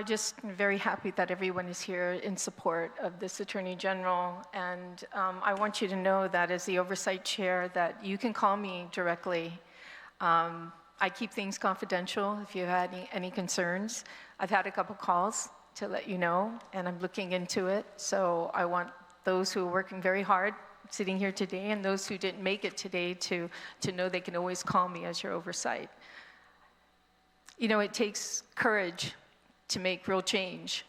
just very happy that everyone is here in support of this Attorney General, and I want you to know that as the Oversight Chair that you can call me directly. I keep things confidential if you have any concerns. I've had a couple calls to let you know, and I'm looking into it, so I want those who are working very hard sitting here today and those who didn't make it today to know they can always call me as your oversight. It takes courage to make real change,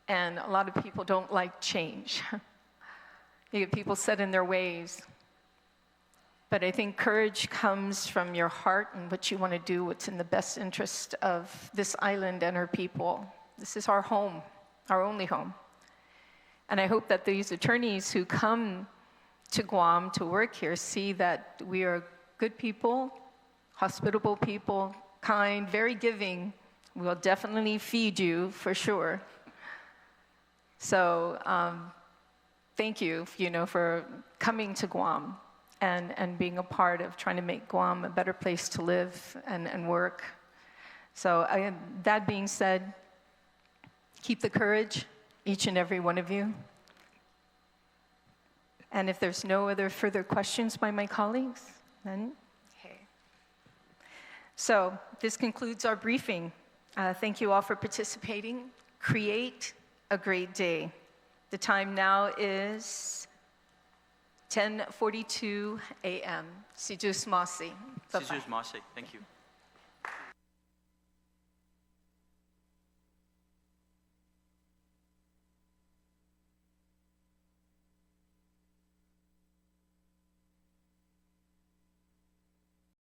and a lot of people don't like change. You get people set in their ways. But I think courage comes from your heart and what you want to do, what's in the best interest of this island and our people. This is our home, our only home. And I hope that these attorneys who come to Guam to work here see that we are good people, hospitable people, kind, very giving. We'll definitely feed you for sure. So thank you, for coming to Guam and being a part of trying to make Guam a better place to live and work. So that being said, keep the courage, each and every one of you. And if there's no other further questions by my colleagues, then okay. So this concludes our briefing. Thank you all for participating. Create a great day. The time now is 10:42 a.m. Sijus Masi. Sijus Masi, thank you.